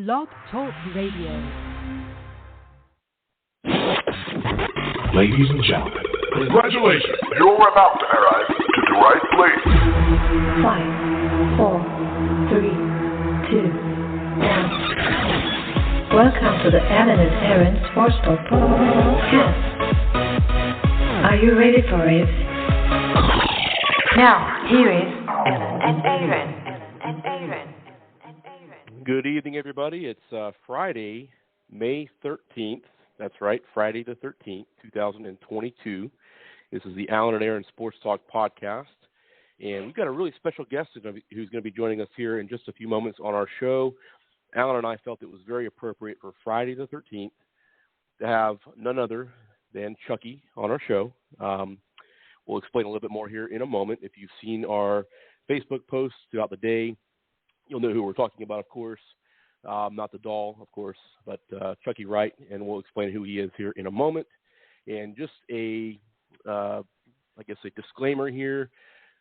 Blog Talk Radio. Ladies and gentlemen, congratulations. You're about to arrive to the right place. 5, 4, 3, 2, 1. Welcome to the Analyst Aaron Sportsbook Podcast. Are you ready for it? Now, here is Alan and Aaron. Good evening, everybody. It's Friday, May 13th. That's right, Friday the 13th, 2022. This is the Alan and Aaron Sports Talk Podcast. And we've got a really special guest who's going to be joining us here in just a few moments on our show. Alan and I felt it was very appropriate for Friday the 13th to have none other than Chucky on our show. We'll explain a little bit more here in a moment. If you've seen our Facebook posts throughout the day, you'll know who we're talking about, of course. Not the doll, of course, but Chucky Wright, and we'll explain who he is here in a moment. And just a disclaimer here.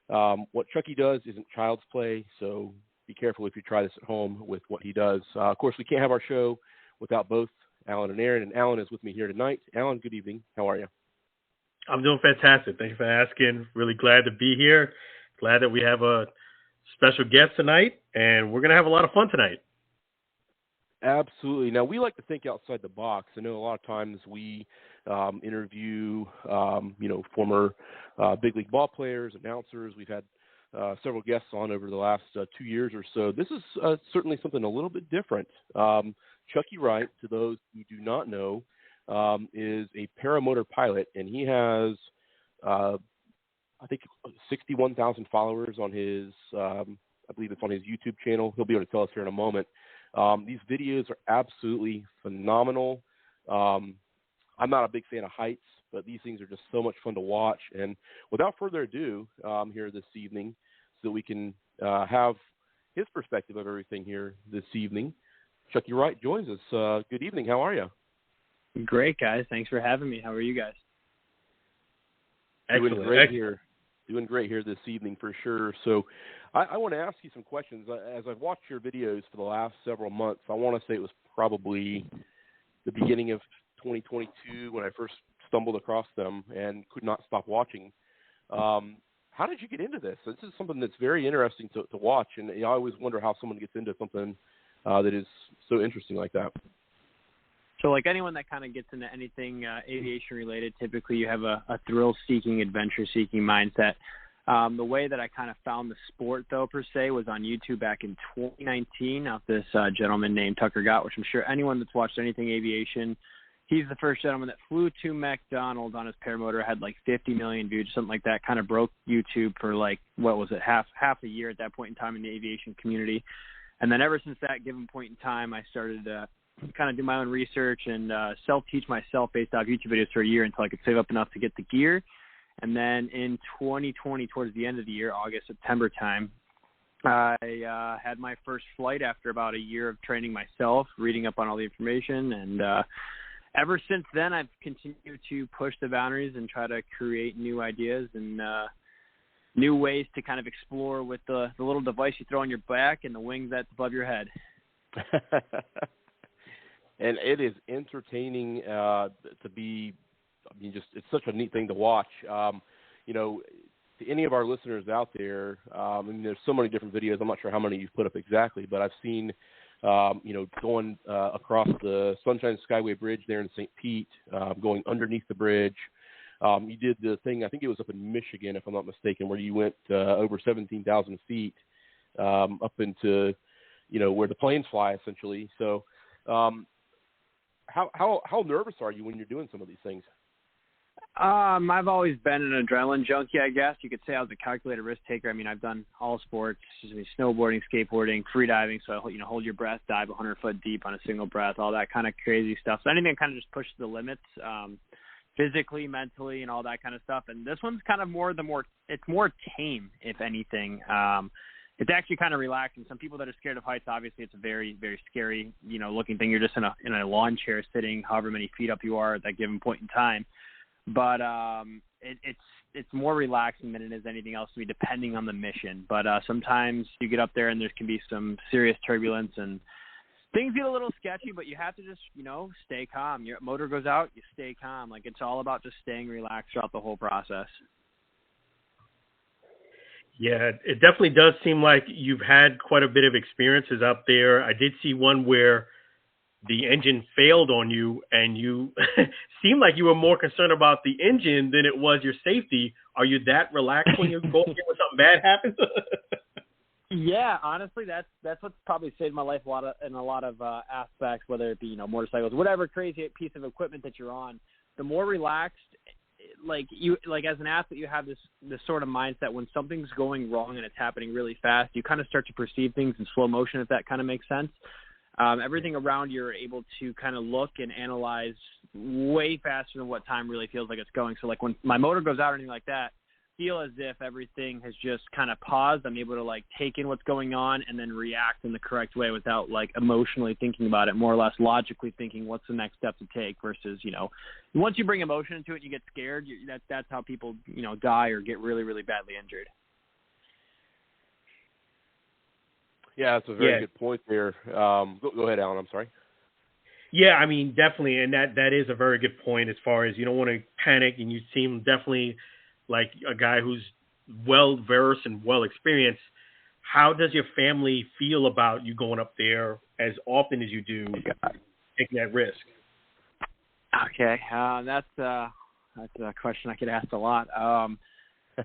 What Chucky does isn't child's play, so be careful if you try this at home with what he does. Of course, we can't have our show without both Alan and Aaron, and Alan is with me here tonight. Alan, good evening. How are you? I'm doing fantastic. Thank you for asking. Really glad to be here. Glad that we have a special guest tonight, and we're going to have a lot of fun tonight. Absolutely. Now, we like to think outside the box. I know a lot of times we interview, former big league ball players, announcers. We've had several guests on over the last 2 years or so. This is certainly something a little bit different. Chucky Wright, to those who do not know, is a paramotor pilot, and he has, 61,000 followers on his, I believe it's on his YouTube channel. He'll be able to tell us here in a moment. These videos are absolutely phenomenal. I'm not a big fan of heights, but these things are just so much fun to watch. And without further ado, here this evening, so that we can have his perspective of everything here this evening, Chucky Wright joins us. Good evening. How are you? Great, guys. Thanks for having me. How are you guys? Excellent. Doing great here this evening for sure. So I want to ask you some questions. As I've watched your videos for the last several months, I want to say it was probably the beginning of 2022 when I first stumbled across them and could not stop watching. How did you get into this? This is something that's very interesting to watch, and I always wonder how someone gets into something that is so interesting like that. So like anyone that kind of gets into anything aviation-related, typically you have a thrill-seeking, adventure-seeking mindset. The way that I kind of found the sport, though, per se, was on YouTube back in 2019 of this gentleman named Tucker Gott, which I'm sure anyone that's watched anything aviation, he's the first gentleman that flew to McDonald's on his paramotor, had like 50 million views, something like that, kind of broke YouTube for like, what was it, half a year at that point in time in the aviation community. And then ever since that given point in time, I started to kind of do my own research and self-teach myself based off YouTube videos for a year until I could save up enough to get the gear. And then in 2020, towards the end of the year, August, September time, I had my first flight after about a year of training myself, reading up on all the information. And ever since then, I've continued to push the boundaries and try to create new ideas and new ways to kind of explore with the little device you throw on your back and the wings that's above your head. And it is entertaining to be, it's such a neat thing to watch. To any of our listeners out there, there's so many different videos. I'm not sure how many you've put up exactly, but I've seen, going across the Sunshine Skyway Bridge there in St. Pete, going underneath the bridge. You did the thing, I think it was up in Michigan, if I'm not mistaken, where you went over 17,000 feet up into, where the planes fly, essentially. So, How nervous are you when you're doing some of these things? I've always been an adrenaline junkie, I guess. You could say I was a calculated risk taker. I've done all sports, snowboarding, skateboarding, freediving. So, hold your breath, dive 100 foot deep on a single breath, all that kind of crazy stuff. So anything that kind of just pushes the limits, physically, mentally, and all that kind of stuff. And this one's kind of it's more tame, if anything. It's actually kind of relaxing. Some people that are scared of heights, obviously, it's a very, very scary, looking thing. You're just in a lawn chair sitting however many feet up you are at that given point in time. But it's more relaxing than it is anything else to me, depending on the mission. But sometimes you get up there and there can be some serious turbulence, and things get a little sketchy, but you have to just, stay calm. Your motor goes out, you stay calm. Like, it's all about just staying relaxed throughout the whole process. Yeah, it definitely does seem like you've had quite a bit of experiences out there. I did see one where the engine failed on you, and you seemed like you were more concerned about the engine than it was your safety. Are you that relaxed when you go here when something bad happens? Yeah, honestly, that's what's probably saved my life in a lot of aspects, whether it be motorcycles, whatever crazy piece of equipment that you're on. The more relaxed, like as an athlete, you have this sort of mindset when something's going wrong and it's happening really fast. You kind of start to perceive things in slow motion, if that kind of makes sense. Everything around you are able to kind of look and analyze way faster than what time really feels like it's going. So like when my motor goes out or anything like that, feel as if everything has just kind of paused. I'm able to take in what's going on and then react in the correct way without emotionally thinking about it, more or less logically thinking what's the next step to take versus, once you bring emotion into it, you get scared. That's how people, die or get really, really badly injured. Yeah, that's a very good point there. Go ahead, Alan. I'm sorry. Yeah, I mean, definitely. And that is a very good point as far as you don't want to panic, and you seem definitely like a guy who's well-versed and well-experienced. How does your family feel about you going up there as often as you do, taking that risk? Okay, that's a question I get asked a lot.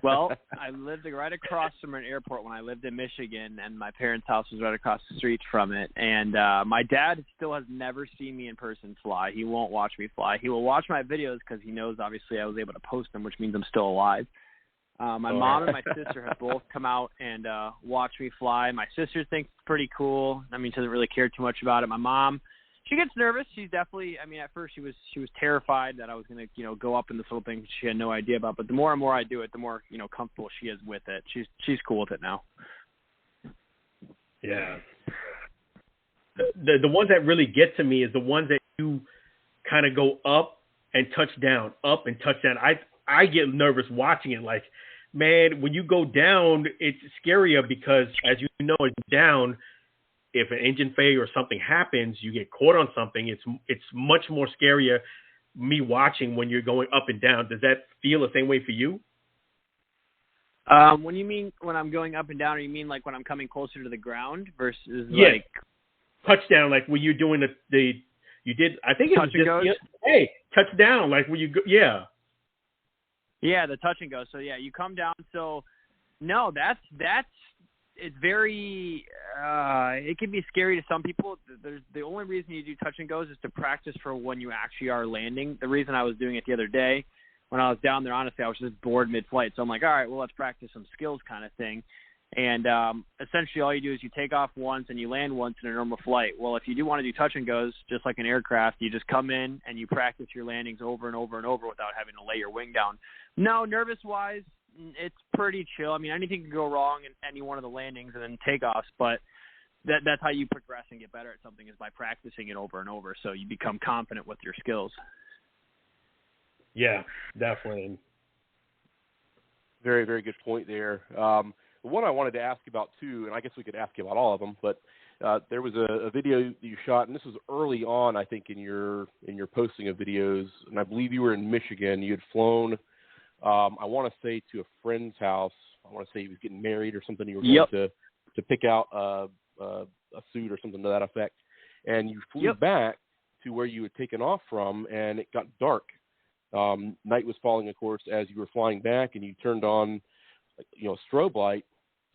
Well, I lived right across from an airport when I lived in Michigan, and my parents' house was right across the street from it. And my dad still has never seen me in person fly. He won't watch me fly. He will watch my videos because he knows, obviously, I was able to post them, which means I'm still alive. My mom and my sister have both come out and watched me fly. My sister thinks it's pretty cool. I mean, she doesn't really care too much about it. My mom, she gets nervous. She's definitely, at first she was terrified that I was going to, go up in this little thing she had no idea about. But the more and more I do it, the more, comfortable she is with it. She's cool with it now. Yeah. The ones that really get to me is the ones that you kind of go up and touch down, up and touch down. I get nervous watching it. Like, man, when you go down, it's scarier because, as you know, it's down. If an engine failure or something happens, you get caught on something. It's much more scarier me watching when you're going up and down. Does that feel the same way for you? When you mean when I'm going up and down, or you mean like when I'm coming closer to the ground versus like touchdown, like when you're doing you did, I think it was just hey, touchdown, like when you go, yeah, the touch and go. So yeah, you come down. So no, that's. It's very, it can be scary to some people. The only reason you do touch and goes is to practice for when you actually are landing. The reason I was doing it the other day, when I was down there, honestly, I was just bored mid-flight. So I'm like, all right, well, let's practice some skills kind of thing. And essentially all you do is you take off once and you land once in a normal flight. Well, if you do want to do touch and goes, just like an aircraft, you just come in and you practice your landings over and over and over without having to lay your wing down. No, nervous-wise, it's pretty chill. I mean, anything can go wrong in any one of the landings and then takeoffs, but that's how you progress and get better at something, is by practicing it over and over, so you become confident with your skills. Yeah, definitely. Very, very good point there. The one I wanted to ask about too, and I guess we could ask you about all of them, but there was a video that you shot, and this was early on, I think, in your posting of videos, and I believe you were in Michigan. You had flown, I want to say, to a friend's house. I want to say he was getting married or something. You were going to pick out a suit or something to that effect, and you flew back to where you had taken off from, and it got dark. Night was falling, of course, as you were flying back, and you turned on, a strobe light.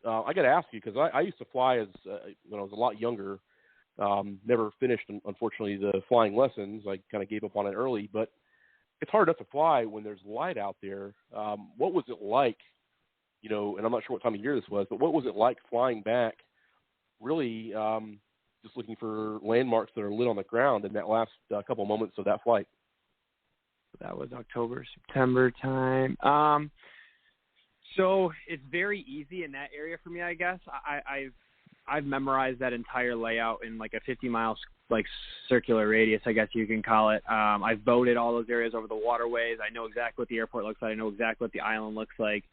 I got to ask you, because I used to fly as when I was a lot younger. Never finished, unfortunately, the flying lessons. I kind of gave up on it early, but it's hard enough to fly when there's light out there. What was it like, and I'm not sure what time of year this was, but what was it like flying back, really just looking for landmarks that are lit on the ground in that last couple moments of that flight? That was October, September time. So it's very easy in that area for me, I guess. I've memorized that entire layout in like a 50-mile circular radius, I guess you can call it. I've boated all those areas over the waterways. I know exactly what the airport looks like. I know exactly what the island looks like.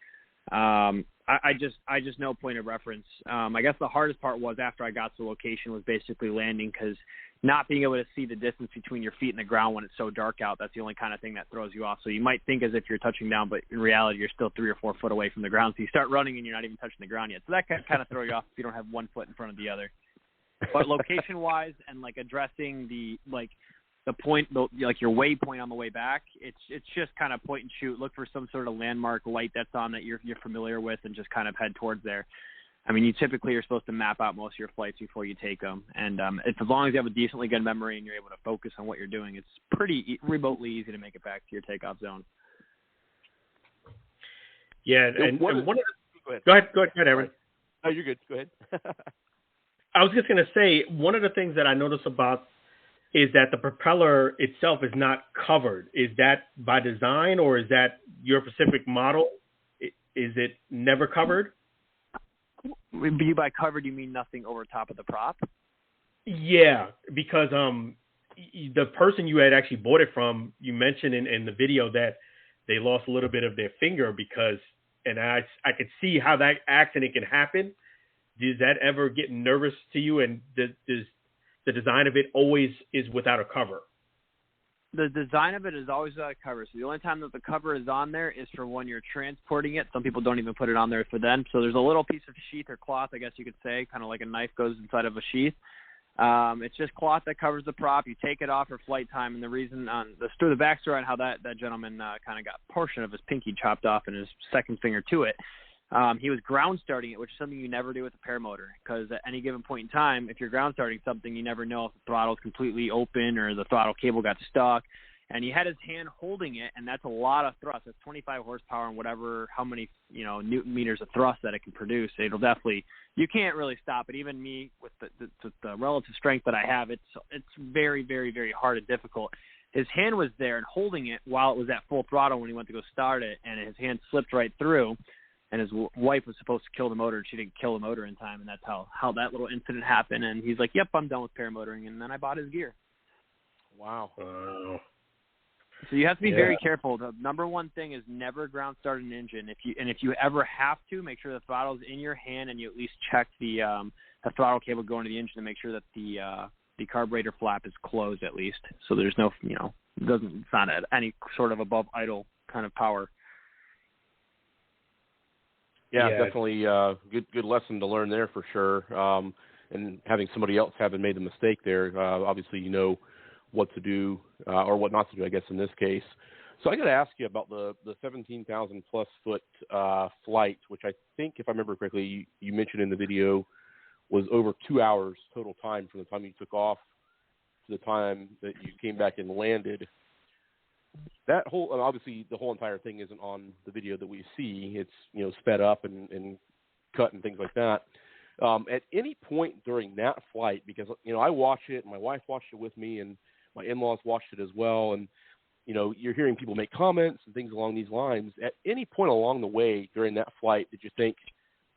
I just know point of reference. I guess the hardest part was after I got to the location was basically landing, because not being able to see the distance between your feet and the ground when it's so dark out, that's the only kind of thing that throws you off. So you might think as if you're touching down, but in reality, you're still 3 or 4 foot away from the ground. So you start running and you're not even touching the ground yet. So that can kind of throw you off if you don't have one foot in front of the other. But location-wise and, like, addressing the point, like your waypoint on the way back, it's just kind of point and shoot. Look for some sort of landmark light that's on that you're familiar with, and just kind of head towards there. I mean, you typically are supposed to map out most of your flights before you take them, and as long as you have a decently good memory and you're able to focus on what you're doing, it's pretty remotely easy to make it back to your takeoff zone. Yeah, and one of the, go ahead, Aaron. Oh, you're good. Go ahead. I was just going to say, one of the things that I noticed about is that the propeller itself is not covered. Is that by design, or is that your specific model? Is it never covered? By covered, you mean nothing over top of the prop? Yeah, because the person you had actually bought it from, you mentioned in the video that they lost a little bit of their finger because, and I could see how that accident can happen. Does that ever get nervous to you? And does the design of it always is without a cover? The design of it is always without a cover. So the only time that the cover is on there is for when you're transporting it. Some people don't even put it on there for them. So there's a little piece of sheath or cloth, I guess you could say, kind of like a knife goes inside of a sheath. It's just cloth that covers the prop. You take it off for flight time. And the reason on the backstory on how that gentleman kind of got a portion of his pinky chopped off and his second finger to it. He was ground starting it, which is something you never do with a paramotor, because at any given point in time, if you're ground starting something, you never know if the throttle's completely open or the throttle cable got stuck. And he had his hand holding it, and that's a lot of thrust. That's 25 horsepower and whatever, how many, Newton meters of thrust that it can produce. It'll definitely, you can't really stop it. Even me with the relative strength that I have, it's very, very, very hard and difficult. His hand was there and holding it while it was at full throttle when he went to go start it, and his hand slipped right through. And his wife was supposed to kill the motor, and she didn't kill the motor in time, and that's how that little incident happened. And he's like, "Yep, I'm done with paramotoring," and then I bought his gear. Wow. So you have to be very careful. The number one thing is never ground start an engine. If you ever have to, make sure the throttle's in your hand, and you at least check the throttle cable going to the engine to make sure that the carburetor flap is closed at least, so there's no it's not at any sort of above idle kind of power. Yeah, definitely good lesson to learn there for sure. And having somebody else having made the mistake there, obviously you know what to do or what not to do, I guess, in this case. So I got to ask you about the 17,000 plus foot flight, which I think, if I remember correctly, you mentioned in the video was over 2 hours total time from the time you took off to the time that you came back and landed. That whole, obviously, the whole entire thing isn't on the video that we see. It's sped up and cut and things like that. At any point during that flight, because I watched it, and my wife watched it with me, and my in-laws watched it as well, and you're hearing people make comments and things along these lines. At any point along the way during that flight, did you think,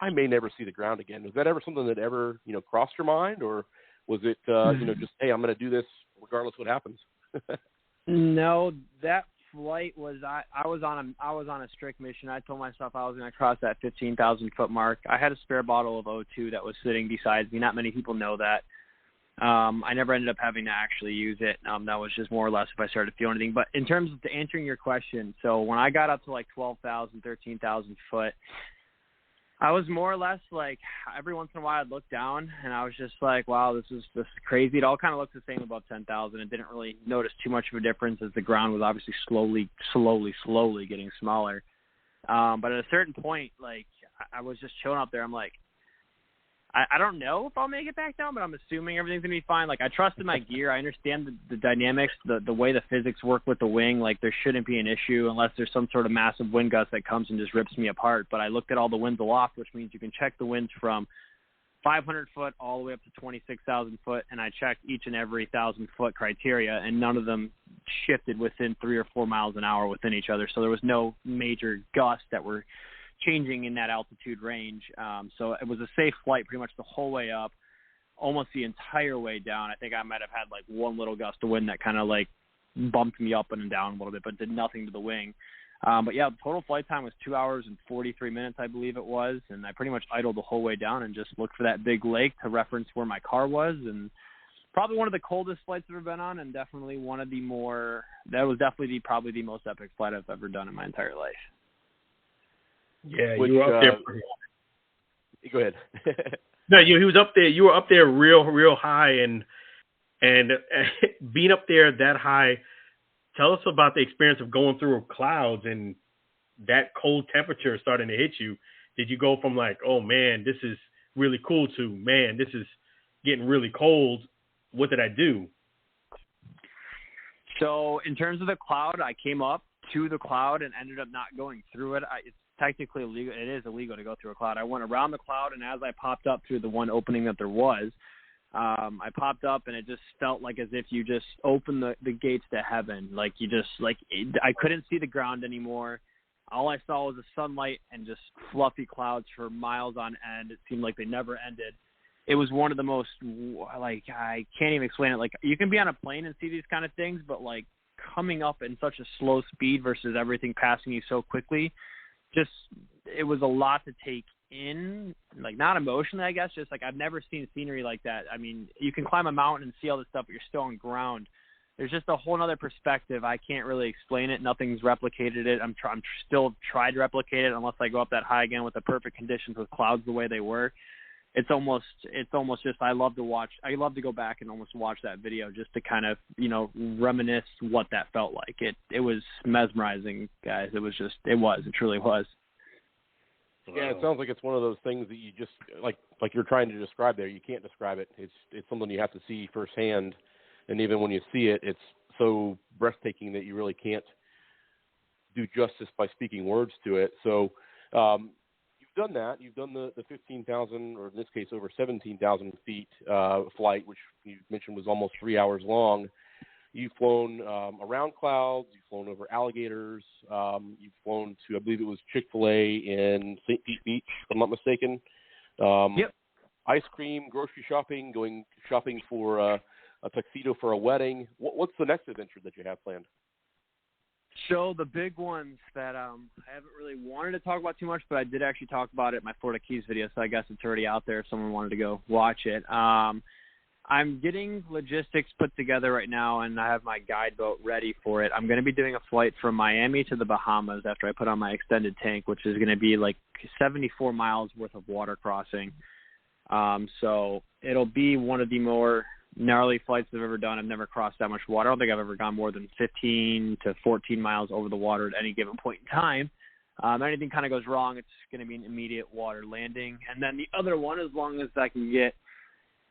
I may never see the ground again? Was that ever something that ever crossed your mind, or was it just, hey, I'm going to do this regardless what happens? No, that flight was I was on a strict mission. I told myself I was going to cross that 15,000 foot mark. I had a spare bottle of O2 that was sitting beside me. Not many people know that. I never ended up having to actually use it. That was just more or less if I started to feel anything. But in terms of answering your question, so when I got up to like 12,000, 13,000 foot, I was more or less like, every once in a while I'd look down and I was just like, wow, this is crazy. It all kind of looked the same above 10,000. and didn't really notice too much of a difference as the ground was obviously slowly getting smaller. But at a certain point, like, I was just chilling up there. I'm like, I don't know if I'll make it back down, but I'm assuming everything's going to be fine. Like, I trusted my gear. I understand the dynamics, the way the physics work with the wing. Like, there shouldn't be an issue unless there's some sort of massive wind gust that comes and just rips me apart. But I looked at all the winds aloft, which means you can check the winds from 500 foot all the way up to 26,000 foot, and I checked each and every 1,000-foot criteria, and none of them shifted within 3 or 4 miles an hour within each other. So there was no major gusts that were changing in that altitude range. So it was a safe flight pretty much the whole way up, almost the entire way down. I think I might have had like one little gust of wind that kind of like bumped me up and down a little bit, but did nothing to the wing. But yeah, the total flight time was 2 hours and 43 minutes, I believe it was. And I pretty much idled the whole way down and just looked for that big lake to reference where my car was. And probably one of the coldest flights I've ever been on, and definitely one of the more, that was definitely probably the most epic flight I've ever done in my entire life. Yeah, you were up there. Go ahead. No, he was up there. You were up there real high, and being up there that high. Tell us about the experience of going through clouds and that cold temperature starting to hit you. Did you go from like, oh man, this is really cool to, man, this is getting really cold? What did I do? So in terms of the cloud, I came up to the cloud and ended up not going through it. It's technically illegal. It is illegal to go through a cloud. I went around the cloud, and as I popped up through the one opening that there was, I popped up, and it just felt like as if you just opened the gates to heaven. Like you just I couldn't see the ground anymore. All I saw was the sunlight and just fluffy clouds for miles on end. It seemed like they never ended. It was one of the most, like, I can't even explain it. Like, you can be on a plane and see these kind of things, but like coming up in such a slow speed versus everything passing you so quickly, just, it was a lot to take in, like, not emotionally, I guess, just like I've never seen scenery like that. I mean, you can climb a mountain and see all this stuff, but you're still on ground. There's just a whole other perspective. I can't really explain it. Nothing's replicated it. I'm still trying to replicate it unless I go up that high again with the perfect conditions with clouds the way they were. It's almost just, I love to go back and almost watch that video just to kind of, reminisce what that felt like. It was mesmerizing, guys. It truly was. Yeah, it sounds like it's one of those things that you just, like you're trying to describe there, you can't describe it. It's something you have to see firsthand, and even when you see it, it's so breathtaking that you really can't do justice by speaking words to it. So you've done that. You've done the 15,000, or in this case over 17,000 feet flight, which you mentioned was almost 3 hours long. You've flown around clouds. You've flown over alligators. You've flown to, I believe it was Chic-fil-A in St. Pete Beach, if I'm not mistaken. Yep. Ice cream, grocery shopping, going shopping for a tuxedo for a wedding. What's the next adventure that you have planned? So the big ones that I haven't really wanted to talk about too much, but I did actually talk about it in my Florida Keys video, so I guess it's already out there if someone wanted to go watch it. I'm getting logistics put together right now, and I have my guide boat ready for it. I'm going to be doing a flight from Miami to the Bahamas after I put on my extended tank, which is going to be like 74 miles worth of water crossing. So it'll be one of the more gnarly flights I've ever done. I've never crossed that much water. I don't think I've ever gone more than 15 to 14 miles over the water at any given point in time. Anything kind of goes wrong, it's going to be an immediate water landing. And then the other one, as long as I can get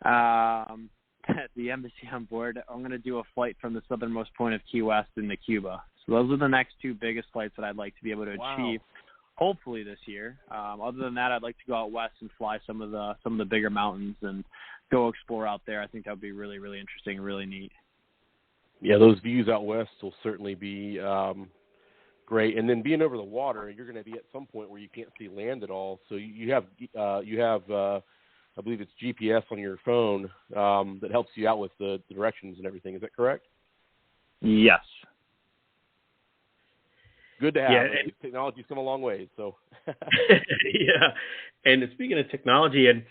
the embassy on board, I'm going to do a flight from the southernmost point of Key West into Cuba. So those are the next two biggest flights that I'd like to be able to achieve, hopefully this year. Other than that, I'd like to go out west and fly some of the bigger mountains and go explore out there. I think that would be really, really interesting and really neat. Yeah, those views out west will certainly be great. And then being over the water, you're going to be at some point where you can't see land at all. So you have I believe it's GPS on your phone that helps you out with the directions and everything. Is that correct? Yes. Good to have. Yeah, technology's come a long way. So. Yeah. And speaking of technology, and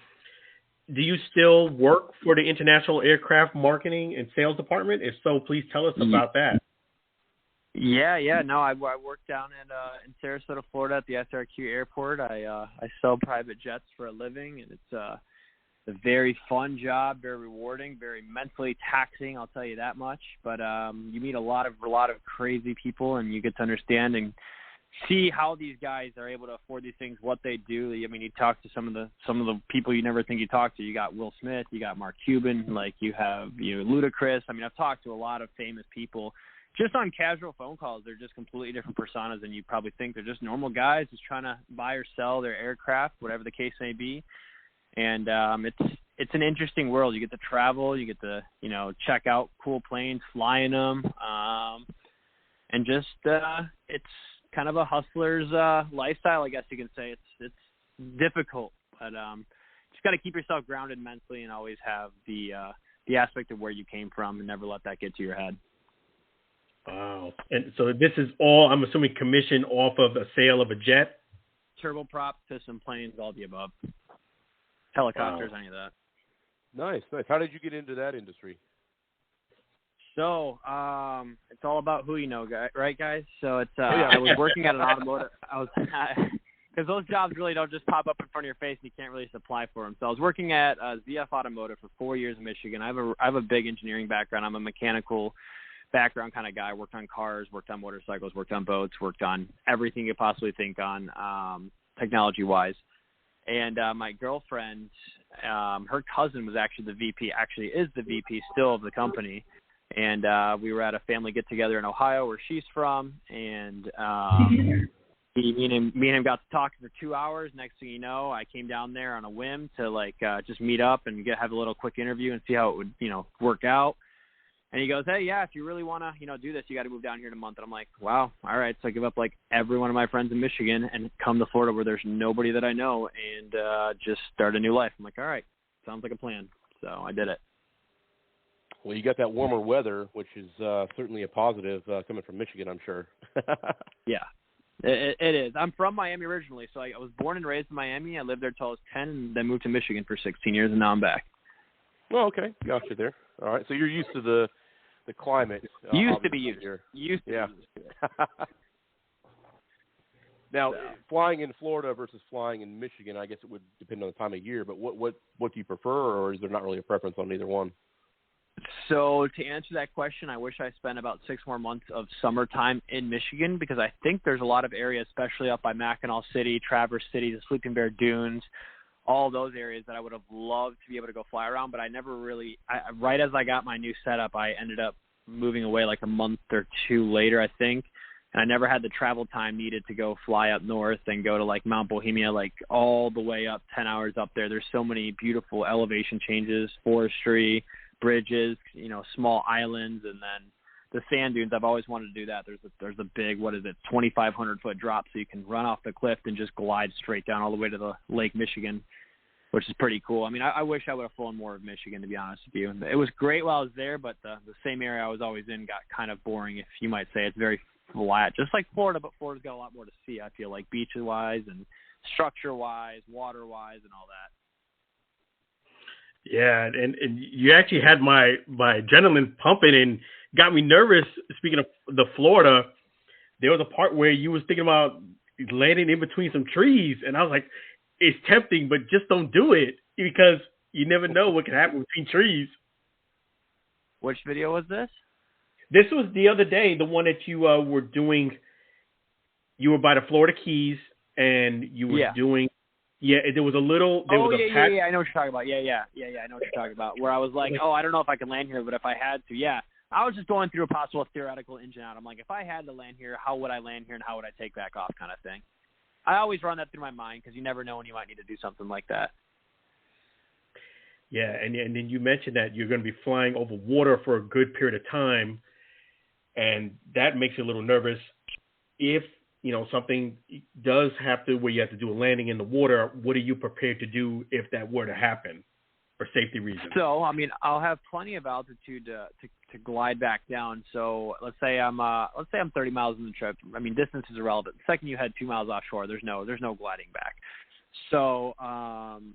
do you still work for the International Aircraft Marketing and Sales Department? If so, please tell us about that. Yeah. No, I work down in Sarasota, Florida at the SRQ airport. I sell private jets for a living, and it's a very fun job, very rewarding, very mentally taxing, I'll tell you that much. But you meet a lot of crazy people, and you get to understand and see how these guys are able to afford these things, what they do. I mean, you talk to some of the people you never think you talk to. You got Will Smith, you got Mark Cuban, like you have Ludacris. I mean, I've talked to a lot of famous people. Just on casual phone calls, they're just completely different personas than you probably think. They're just normal guys just trying to buy or sell their aircraft, whatever the case may be. And it's an interesting world. You get to travel, you get to check out cool planes, flying them, and just it's kind of a hustler's lifestyle, I guess you can say. It's difficult, but just got to keep yourself grounded mentally and always have the aspect of where you came from and never let that get to your head. Wow. And so this is all, I'm assuming, commission off of a sale of a jet? Turboprop, piston planes, all the above. Helicopters, any of that. Nice. How did you get into that industry? So, it's all about who you know, right, guys? So it's I was working at an automotive. Because those jobs really don't just pop up in front of your face, and you can't really apply for them. So I was working at ZF Automotive for 4 years in Michigan. I have a big engineering background. I'm a mechanical background kind of guy. Worked on cars, worked on motorcycles, worked on boats, worked on everything you could possibly think on technology-wise. And my girlfriend, her cousin was actually the VP. Actually, is the VP still of the company. And we were at a family get-together in Ohio where she's from. And me and him got to talking for 2 hours. Next thing you know, I came down there on a whim to just meet up and have a little quick interview and see how it would, work out. And he goes, hey, yeah, if you really want to, do this, you got to move down here in a month. And I'm like, wow, all right. So I give up every one of my friends in Michigan and come to Florida where there's nobody that I know and just start a new life. I'm like, all right, sounds like a plan. So I did it. Well, you got that warmer weather, which is certainly a positive coming from Michigan, I'm sure. Yeah, it is. I'm from Miami originally, so I was born and raised in Miami. I lived there till I was 10 and then moved to Michigan for 16 years, and now I'm back. Well, okay. Got you there. All right. So you're used to the climate. Used to be used. Yeah. Now, flying in Florida versus flying in Michigan, I guess it would depend on the time of year, but what do you prefer, or is there not really a preference on either one? So to answer that question, I wish I spent about 6 more months of summertime in Michigan because I think there's a lot of areas, especially up by Mackinac City, Traverse City, the Sleeping Bear Dunes, all those areas that I would have loved to be able to go fly around, but I never really – right as I got my new setup, I ended up moving away a month or 2 later, I think, and I never had the travel time needed to go fly up north and go to Mount Bohemia, all the way up 10 hours up there. There's so many beautiful elevation changes, forestry, bridges, small islands, and then the sand dunes. I've always wanted to do that. There's a big, 2,500-foot drop, so you can run off the cliff and just glide straight down all the way to the Lake Michigan, which is pretty cool. I mean, I wish I would have flown more of Michigan, to be honest with you. It was great while I was there, but the same area I was always in got kind of boring, if you might say. It's very flat, just like Florida, but Florida's got a lot more to see, I feel like, beaches-wise and structure-wise, water-wise, and all that. Yeah, and you actually had my adrenaline pumping and got me nervous. Speaking of the Florida, there was a part where you was thinking about landing in between some trees, and I was like, it's tempting, but just don't do it because you never know what can happen between trees. Which video was this? This was the other day, the one that you were doing. You were by the Florida Keys, and you were doing. Yeah, there was a little. There was a patch. I know what you're talking about. Yeah, I know what you're talking about. Where I was like, I don't know if I can land here, but if I had to, yeah. I was just going through a possible theoretical in and out. I'm like, if I had to land here, how would I land here and how would I take back off, kind of thing. I always run that through my mind because you never know when you might need to do something like that. Yeah, and then you mentioned that you're going to be flying over water for a good period of time, and that makes you a little nervous. If something does have to where you have to do a landing in the water, what are you prepared to do if that were to happen for safety reasons? So, I mean, I'll have plenty of altitude to glide back down. So let's say I'm 30 miles in the trip. I mean, distance is irrelevant. The second you head 2 miles offshore, there's no gliding back. So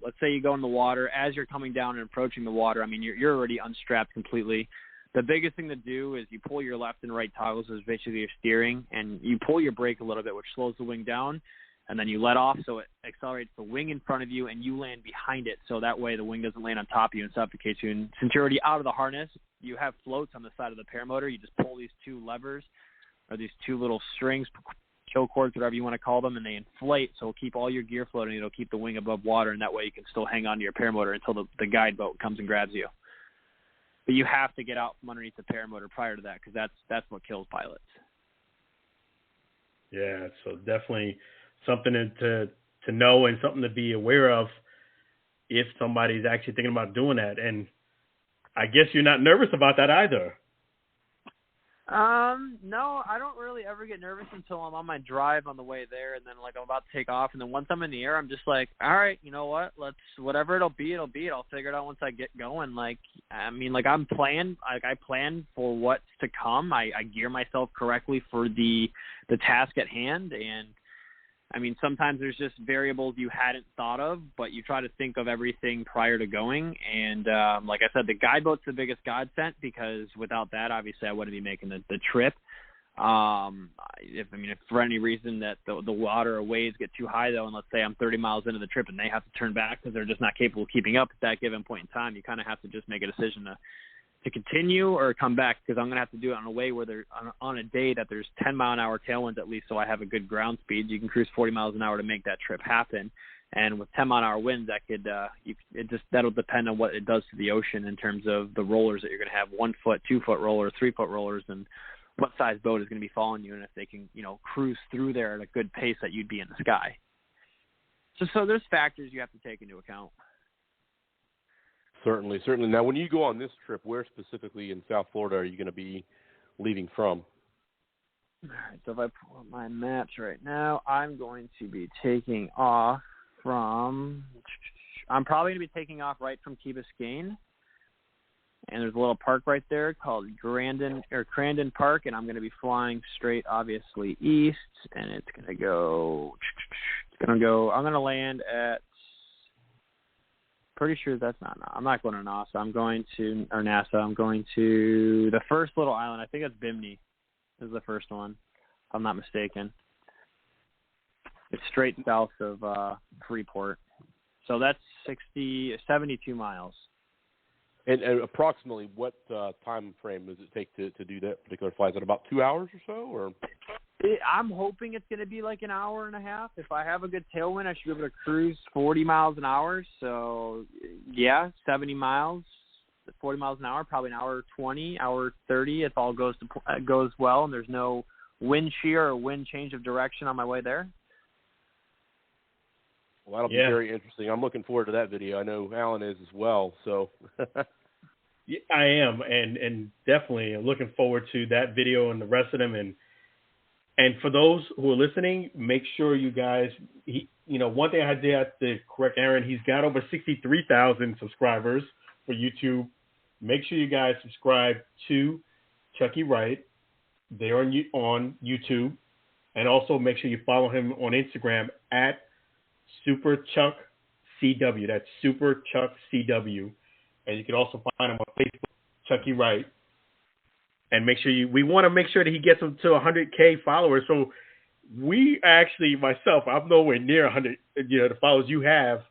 let's say you go in the water. As you're coming down and approaching the water, I mean, you're already unstrapped completely. The biggest thing to do is you pull your left and right toggles, is basically your steering, and you pull your brake a little bit, which slows the wing down, and then you let off so it accelerates the wing in front of you, and you land behind it, so that way the wing doesn't land on top of you and suffocate you. And since you're already out of the harness, you have floats on the side of the paramotor. You just pull these 2 levers, or these 2 little strings, kill cords, whatever you want to call them, and they inflate, so it'll keep all your gear floating. It'll keep the wing above water, and that way you can still hang on to your paramotor until the guide boat comes and grabs you. But you have to get out from underneath the paramotor prior to that because that's what kills pilots. Yeah, so definitely something to know and something to be aware of if somebody's actually thinking about doing that. And I guess you're not nervous about that either. No, I don't really ever get nervous until I'm on my drive on the way there, and then like I'm about to take off, and then once I'm in the air, I'm just like, all right, you know what? Whatever it'll be. I'll figure it out once I get going. Like, I mean, like I plan for what's to come. I gear myself correctly for the task at hand, and I mean, sometimes there's just variables you hadn't thought of, but you try to think of everything prior to going. And like I said, the guidebook's the biggest godsend, because without that, obviously, I wouldn't be making the trip. If for any reason that the water or waves get too high, though, and let's say I'm 30 miles into the trip and they have to turn back because they're just not capable of keeping up at that given point in time, you kind of have to just make a decision to continue or come back, because I'm going to have to do it on a way where they're on a day that there's 10-mile-an-hour tailwinds at least, so I have a good ground speed. You can cruise 40 miles an hour to make that trip happen. And with 10-mile-an-hour winds, that could that'll depend on what it does to the ocean in terms of the rollers that you're going to have, 1-foot, 2-foot rollers, 3-foot rollers, and what size boat is going to be following you, and if they can, cruise through there at a good pace that you'd be in the sky. So there's factors you have to take into account. Certainly. Now, when you go on this trip, where specifically in South Florida are you going to be leaving from? All right, so if I pull up my maps right now, I'm going to be taking off I'm probably going to be taking off right from Key Biscayne. And there's a little park right there called Crandon Park, and I'm going to be flying straight, obviously, east, and I'm going to land at, pretty sure I'm not going to NASA. I'm going to the first little island. I think that's Bimini is the first one, if I'm not mistaken. It's straight south of Freeport. So that's 72 miles. And approximately what time frame does it take to do that particular flight? Is it about 2 hours or so? Or I'm hoping it's going to be like an hour and a half. If I have a good tailwind, I should be able to cruise 40 miles an hour. So, yeah, 70 miles, 40 miles an hour, probably an hour 20, hour 30 if all goes well and there's no wind shear or wind change of direction on my way there. Well, that'll be very interesting. I'm looking forward to that video. I know Alan is as well. So yeah, I am, and definitely looking forward to that video and the rest of them. And for those who are listening, make sure you guys, one thing I did have to correct Aaron, he's got over 63,000 subscribers for YouTube. Make sure you guys subscribe to Chucky Wright. They're on YouTube. And also make sure you follow him on Instagram at SuperChuckCW. That's SuperChuckCW. And you can also find him on Facebook, Chucky Wright. And we want to make sure that he gets him to 100K followers. So we actually, myself, I'm nowhere near 100, the followers you have.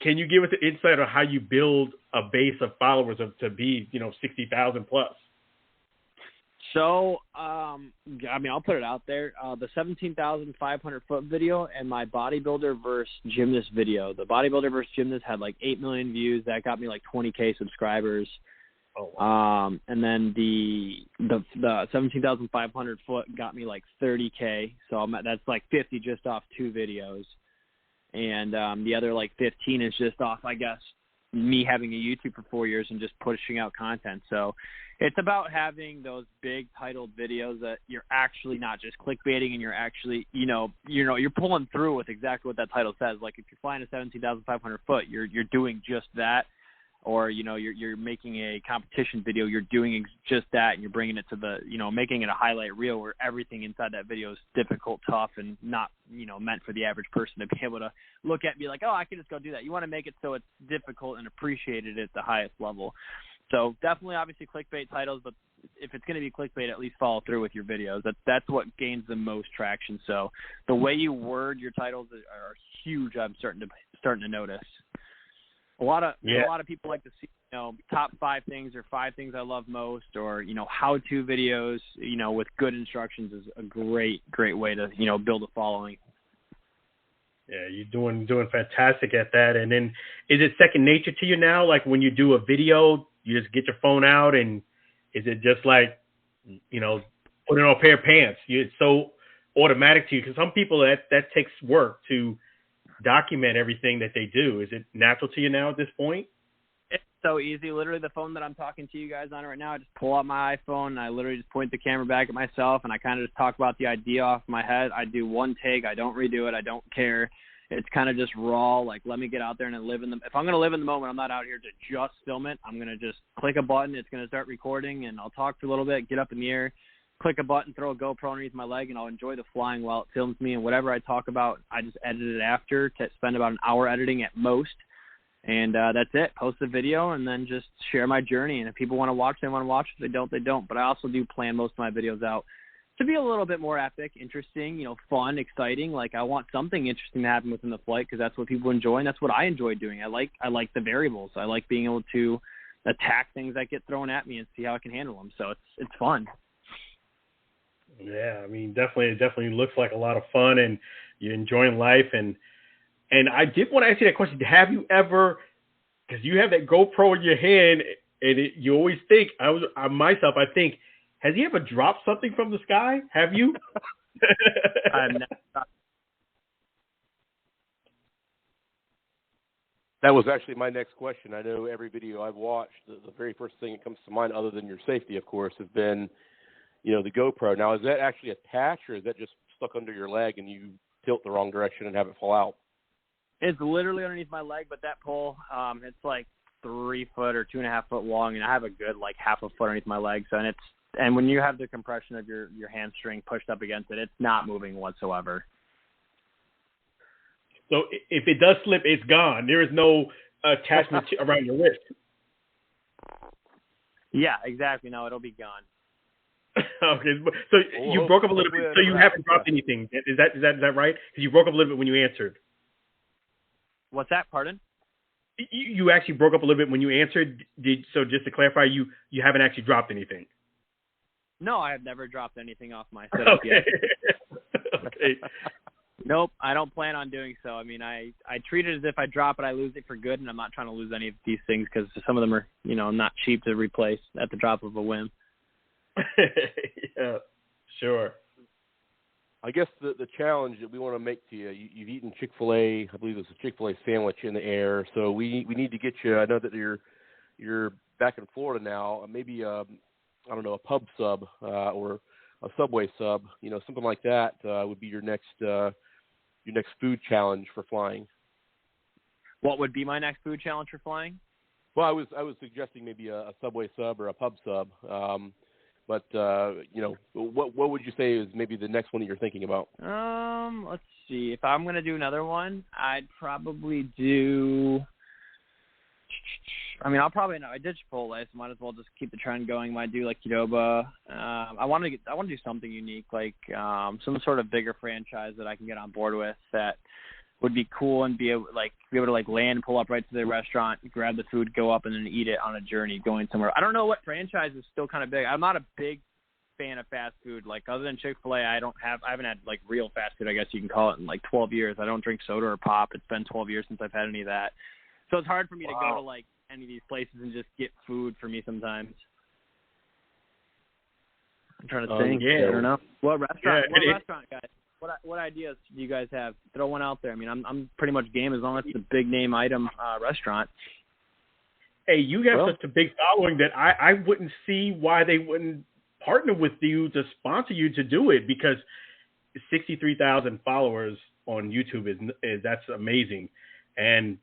Can you give us an insight on how you build a base of followers to be, 60,000 plus? So, I'll put it out there. The 17,500 foot video and my bodybuilder versus gymnast video. The bodybuilder versus gymnast had like 8 million views. That got me like 20K subscribers. Oh, wow. And then the 17,500 foot got me like 30K. So that's like 50 just off 2 videos. And the other like 15 is just off, I guess, me having a YouTube for 4 years and just pushing out content. So it's about having those big titled videos that you're actually not just clickbaiting and you're actually, you're pulling through with exactly what that title says. Like if you're flying a 17,500 foot, you're doing just that. Or, you're making a competition video, you're doing just that, and you're bringing it to making it a highlight reel where everything inside that video is difficult, tough, and not, meant for the average person to be able to look at and be like, oh, I can just go do that. You want to make it so it's difficult and appreciated at the highest level. So definitely, obviously, clickbait titles, but if it's going to be clickbait, at least follow through with your videos. That's what gains the most traction. So the way you word your titles are huge. I'm starting to notice. A lot of people like to see, top 5 things or 5 things I love most, or, how-to videos, with good instructions is a great way to, build a following. Yeah, you're doing fantastic at that. And then is it second nature to you now? Like when you do a video, you just get your phone out, and is it just like, putting on a pair of pants? It's so automatic to you, because some people that takes work to document everything that they do. Is it natural to you now at this point? so easy. Literally, the phone that I'm talking to you guys on right now, I just pull out my iPhone, and I literally just point the camera back at myself, and I kind of just talk about the idea off my head. I do one take. I don't redo it. I don't care. It's kind of just raw, like, let me get out there and live in the – if I'm going to live in the moment, I'm not out here to just film it. I'm going to just click a button. It's going to start recording, and I'll talk for a little bit, get up in the air, click a button, throw a GoPro underneath my leg, and I'll enjoy the flying while it films me. And whatever I talk about, I just edit it after to spend about an hour editing at most. And that's it. Post the video and then just share my journey. And if people want to watch, they want to watch. If they don't, they don't. But I also do plan most of my videos out to be a little bit more epic, interesting, fun, exciting. Like, I want something interesting to happen within the flight because that's what people enjoy, and that's what I enjoy doing. I like the variables. I like being able to attack things that get thrown at me and see how I can handle them. So it's fun. Yeah, I mean, it definitely looks like a lot of fun, and you're enjoying life. And I did want to ask you that question. Have you ever, because you have that GoPro in your hand, and you always think, I think, has he ever dropped something from the sky? Have you? I've never dropped. That was actually my next question. I know every video I've watched, the very first thing that comes to mind, other than your safety, of course, has been, the GoPro. Now, is that actually attached, or is that just stuck under your leg and you tilt the wrong direction and have it fall out? It's literally underneath my leg, but that pole, it's like 3 foot or 2.5 foot long, and I have a good like half a foot underneath my leg. So, and when you have the compression of your hamstring pushed up against it, it's not moving whatsoever. So if it does slip, it's gone. There is no attachment around your wrist. Yeah, exactly. No, it'll be gone. Okay, so you broke up a little bit. So you haven't dropped anything. Is that right? Because you broke up a little bit when you answered. What's that? Pardon? You actually broke up a little bit when you answered. So just to clarify, you haven't actually dropped anything. No, I have never dropped anything off my setup yet. Okay. Nope, I don't plan on doing so. I mean, I treat it as if I drop it, I lose it for good, and I'm not trying to lose any of these things because some of them are, not cheap to replace at the drop of a whim. Yeah, sure. I guess the challenge that we want to make to you, you've eaten Chick-fil-A, I believe it's a Chick-fil-A sandwich in the air, so we need to get you, I know that you're back in Florida now, maybe, I don't know, a pub sub or a Subway sub, something like that would be your next food challenge for flying. What would be my next food challenge for flying? Well, I was suggesting maybe a Subway sub or a pub sub. But what would you say is maybe the next one that you're thinking about? Let's see. If I'm gonna do another one, I'd probably do. I mean, I did Chipotle, so might as well just keep the trend going. Might do like Qdoba. I want to do something unique, like some sort of bigger franchise that I can get on board with that would be cool and be able to land, pull up right to the restaurant, grab the food, go up, and then eat it on a journey going somewhere. I don't know what franchise is still kind of big. I'm not a big fan of fast food. Like, other than Chick-fil-A, I haven't had like real fast food, I guess you can call it, in like 12 years. I don't drink soda or pop. It's been 12 years since I've had any of that. So it's hard for me to go to like any of these places and just get food for me sometimes. I'm trying to think. Yeah. I don't know. What restaurant? Yeah, What restaurant, guys? What ideas do you guys have? Throw one out there. I mean, I'm pretty much game as long as it's a big name item restaurant. Hey, you have such a big following that I wouldn't see why they wouldn't partner with you to sponsor you to do it, because 63,000 followers on YouTube is that's amazing. And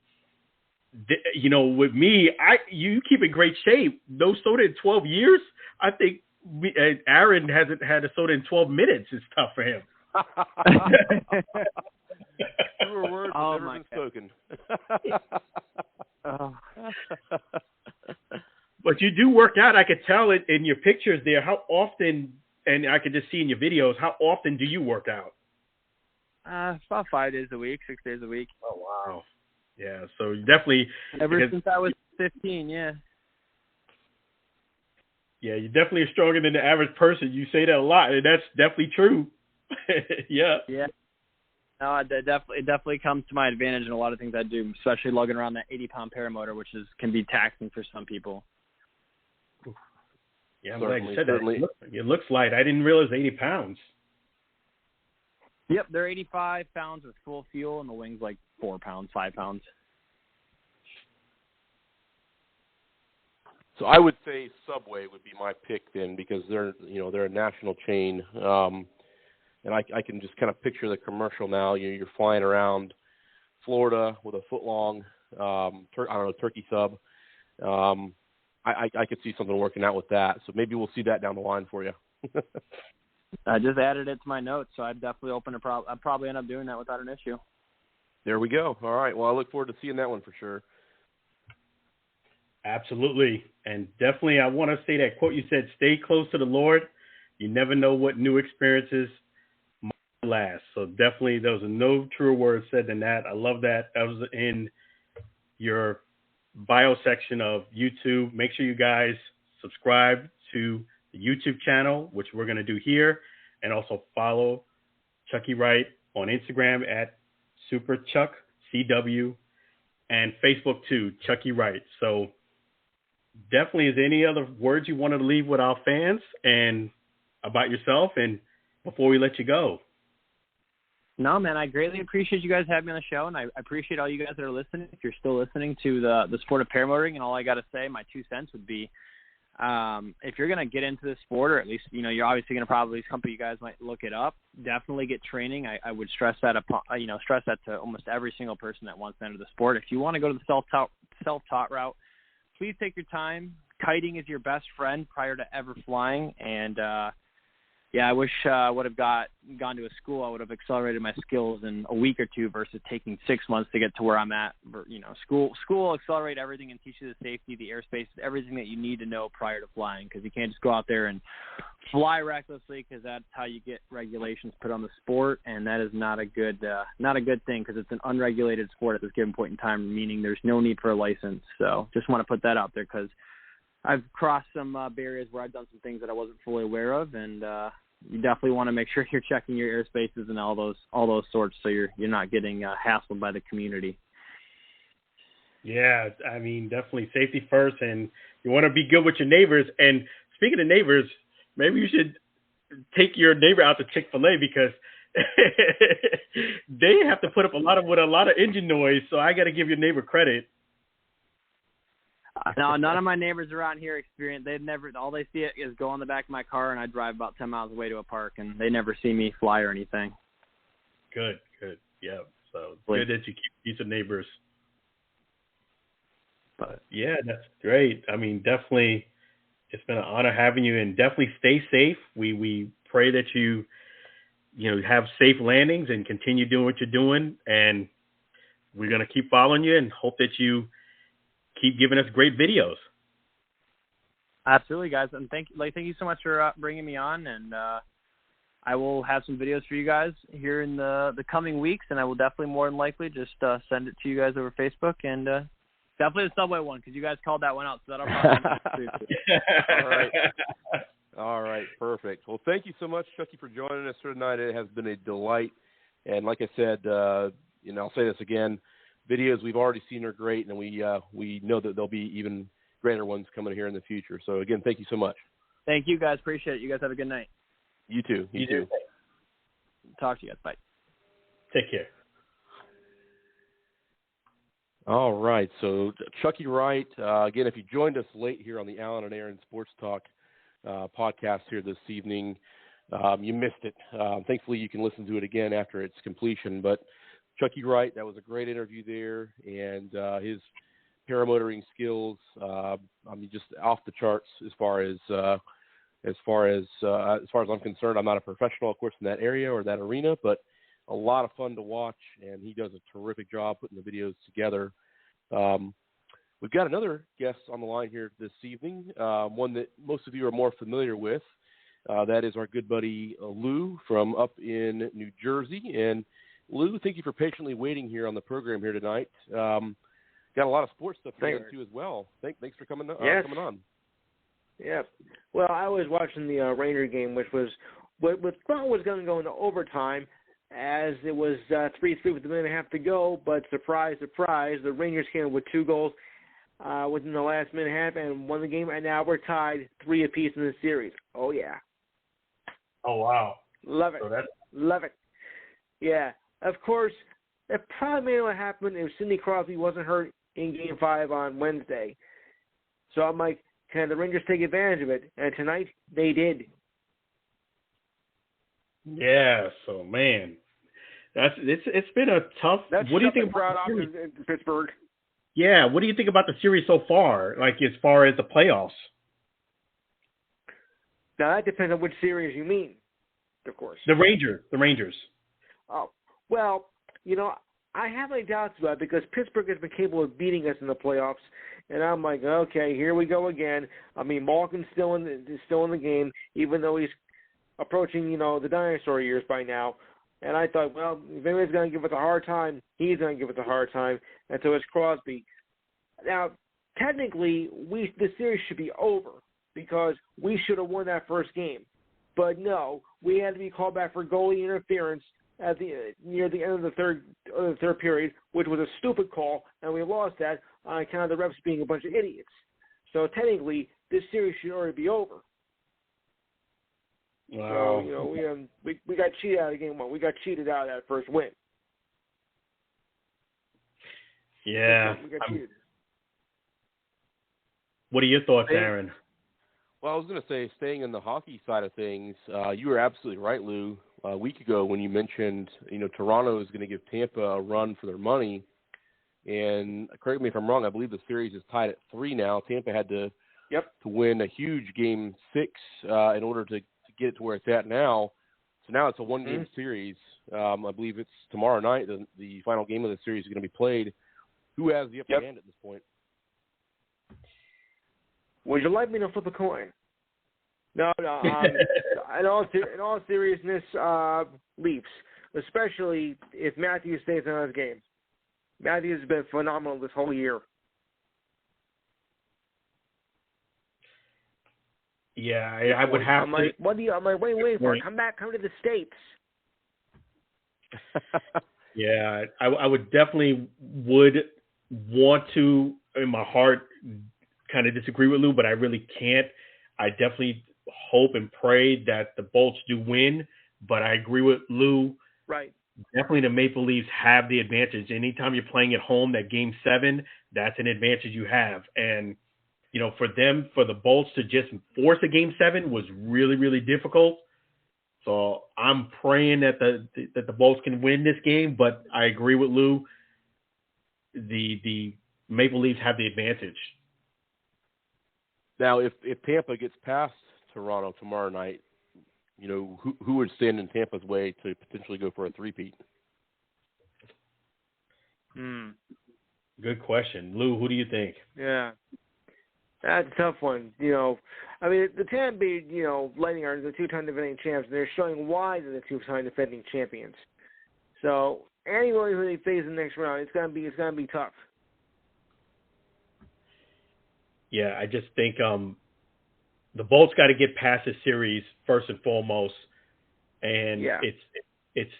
with me, you keep in great shape. No soda in 12 years. I think Aaron hasn't had a soda in 12 minutes. It's tough for him. Truer words have never been spoken. But you do work out. I could tell it in your pictures there. How often, and I could just see in your videos, how often do you work out? About 5 days a week, 6 days a week. Oh, wow. Yeah, so definitely. Ever since I was 15, yeah. Yeah, you definitely are stronger than the average person. You say that a lot, and that's definitely true. Yeah. Yeah. No, it definitely comes to my advantage in a lot of things I do, especially lugging around that 80-pound paramotor, which can be taxing for some people. Yeah, I'm glad you said that. It looks light. I didn't realize 80 pounds. Yep, they're 85 pounds with full fuel, and the wing's like 4 pounds, 5 pounds. So I would say Subway would be my pick then, because they're a national chain, and I can just kind of picture the commercial now. You're flying around Florida with a foot-long, turkey sub. I could see something working out with that. So maybe we'll see that down the line for you. I just added it to my notes, so I'd definitely I'd probably end up doing that without an issue. There we go. All right. Well, I look forward to seeing that one for sure. Absolutely. And definitely I want to say that quote you said, stay close to the Lord. You never know what new experiences might last. So definitely there was no truer words said than that. I love that. That was in your bio section of YouTube. Make sure you guys subscribe to the YouTube channel, which we're going to do here, and also follow Chucky Wright on Instagram at SuperChuckCW, and Facebook too, Chucky Wright. So definitely, is there any other words you wanted to leave with our fans and about yourself, and before we let you go? No, man, I greatly appreciate you guys having me on the show, and I appreciate all you guys that are listening. If you're still listening to the sport of paramotoring, and all I got to say, my 2 cents would be, if you're going to get into this sport, or at least, you're obviously going to probably, some of you guys might look it up, definitely get training. I would stress that to almost every single person that wants to enter the sport. If you want to go to the self-taught route, please take your time. Kiting is your best friend prior to ever flying. And, I wish I would have gone to a school. I would have accelerated my skills in a week or two versus taking 6 months to get to where I'm at. School will accelerate everything and teach you the safety, the airspace, everything that you need to know prior to flying, because you can't just go out there and fly recklessly, because that's how you get regulations put on the sport, and that is not a good thing, because it's an unregulated sport at this given point in time, meaning there's no need for a license. So just want to put that out there, because I've crossed some barriers where I've done some things that I wasn't fully aware of, and you definitely want to make sure you're checking your airspaces and all those sorts, so you're not getting hassled by the community. Yeah, I mean, definitely safety first, and you want to be good with your neighbors. And speaking of neighbors, maybe you should take your neighbor out to Chic-fil-A, because they have to put up a lot of engine noise. So I got to give your neighbor credit. No, none of my neighbors around here experience. All they see is go on the back of my car, and I drive about 10 miles away to a park, and they never see me fly or anything. Good. Yeah. So good that you keep decent neighbors. But yeah, that's great. I mean, definitely, it's been an honor having you, and definitely stay safe. We pray that you have safe landings and continue doing what you're doing, and we're gonna keep following you and hope that you keep giving us great videos. Absolutely, guys, and thank you so much for bringing me on, and I will have some videos for you guys here in the coming weeks, and I will definitely more than likely just send it to you guys over Facebook, and definitely the Subway one, because you guys called that one out, so that'll probably All right, perfect. Well, thank you so much, Chucky, for joining us here tonight. It has been a delight, and like I said, I'll say this again, videos we've already seen are great, and we know that there'll be even greater ones coming here in the future. So, again, thank you so much. Thank you, guys. Appreciate it. You guys have a good night. You too. You too. Talk to you guys. Bye. Take care. All right. So, Chucky Wright, again, if you joined us late here on the Alan and Aaron Sports Talk podcast here this evening, you missed it. Thankfully, you can listen to it again after its completion, but Chucky Wright, that was a great interview there, and his paramotoring skills, just off the charts as far as I'm concerned. I'm not a professional, of course, in that area or that arena, but a lot of fun to watch, and he does a terrific job putting the videos together. We've got another guest on the line here this evening, one that most of you are more familiar with. That is our good buddy Lou from up in New Jersey, and Lou, thank you for patiently waiting here on the program here tonight. Got a lot of sports stuff to get into as well. Thanks for coming on. Yeah. Well, I was watching the Ranger game, which was what thought was going to go into overtime, as it was 3-3 with a minute and a half to go. But surprise, surprise, the Rangers came with 2 goals within the last minute and a half and won the game. And now we're tied 3 apiece in the series. Oh yeah. Oh wow. Love it. Love it. Yeah. Of course, that probably may not happen if Sidney Crosby wasn't hurt in Game 5 on Wednesday. So I'm like, can the Rangers take advantage of it? And tonight, they did. Yeah, so, man, it's been a tough. What do you think about the series? In Pittsburgh? Yeah, what do you think about the series so far? Like as far as the playoffs? Now that depends on which series you mean, of course. The Rangers. Oh, well, I have my doubts about it because Pittsburgh has been capable of beating us in the playoffs, and I'm like, okay, here we go again. I mean, Malkin's still in the game, even though he's approaching, the dinosaur years by now. And I thought, well, if anybody's going to give us a hard time, he's going to give us a hard time, and so it's Crosby. Now, technically, the series should be over because we should have won that first game. But no, we had to be called back for goalie interference near the end of the third period, which was a stupid call, and we lost that on account of the refs being a bunch of idiots. So technically, this series should already be over. Wow. So, we got cheated out of game one. We got cheated out of that first win. Yeah. We got cheated. What are your thoughts, Aaron? Well, I was going to say, staying in the hockey side of things, you were absolutely right, Lou. A week ago when you mentioned, Toronto is going to give Tampa a run for their money. And correct me if I'm wrong, I believe the series is tied at 3 now. Tampa had to win a huge Game 6 in order to get it to where it's at now. So now it's a one-game series. I believe it's tomorrow night. The final game of the series is going to be played. Who has the upper hand at this point? Would you like me to flip a coin? No. In all seriousness, Leafs, especially if Matthews stays in his game. Matthews has been phenomenal this whole year. Yeah, I would have to. I'm like, wait for it. Come to the States. Yeah, I would definitely want to, in my heart, kind of disagree with Lou, but I really can't. I definitely hope and pray that the Bolts do win, but I agree with Lou. Right. Definitely the Maple Leafs have the advantage. Anytime you're playing at home, that Game 7, that's an advantage you have. And, for the Bolts to just force a Game 7 was really, really difficult. So I'm praying that the Bolts can win this game, but I agree with Lou. The Maple Leafs have the advantage. Now, if Tampa gets past Toronto tomorrow night, who would stand in Tampa's way to potentially go for a three-peat? Good question. Lou, who do you think? Yeah. That's a tough one. The Tampa Bay, Lightning are the two-time defending champs, and they're showing why they're the two-time defending champions. So anybody who they face in the next round, it's gonna be tough. Yeah, I just think the Bolts got to get past the series first and foremost, and it's.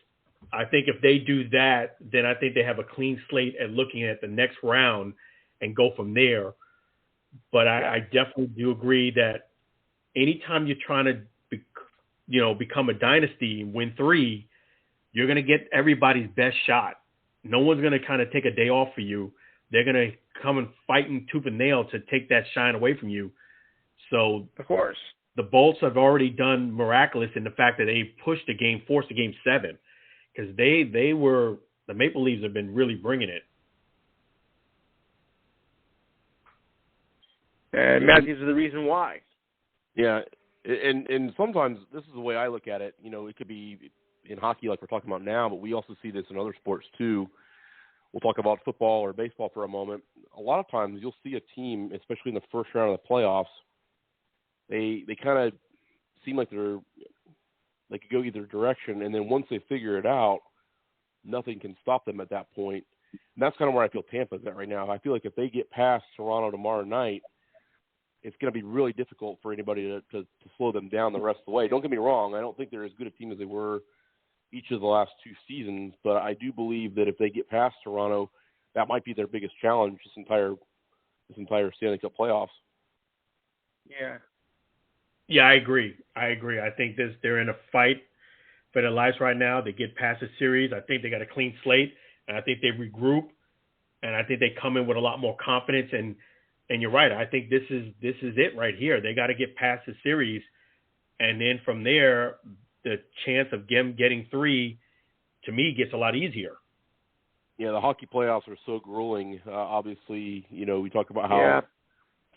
I think if they do that, then I think they have a clean slate at looking at the next round and go from there. But I definitely do agree that anytime you're trying to, become a dynasty and win 3, you're going to get everybody's best shot. No one's going to kind of take a day off for you. They're going to come and fighting tooth and nail to take that shine away from you. So, of course, the Bolts have already done miraculous in the fact that they forced a Game 7, because the Maple Leafs have been really bringing it. And Matthews is the reason why. Yeah, and sometimes this is the way I look at it. It could be in hockey like we're talking about now, but we also see this in other sports too. We'll talk about football or baseball for a moment. A lot of times you'll see a team, especially in the first round of the playoffs, they kind of seem like they could go either direction, and then once they figure it out, nothing can stop them at that point. And that's kind of where I feel Tampa's at right now. I feel like if they get past Toronto tomorrow night, it's going to be really difficult for anybody to slow them down the rest of the way. Don't get me wrong. I don't think they're as good a team as they were each of the last 2 seasons, but I do believe that if they get past Toronto, that might be their biggest challenge this entire Stanley Cup playoffs. Yeah. Yeah, I agree. I think they're in a fight for their lives right now. They get past the series. I think they got a clean slate, and I think they regroup, and I think they come in with a lot more confidence. And And you're right. I think this is it right here. They got to get past the series, and then from there, the chance of them getting 3, to me, gets a lot easier. Yeah, the hockey playoffs are so grueling. Obviously, we talk about how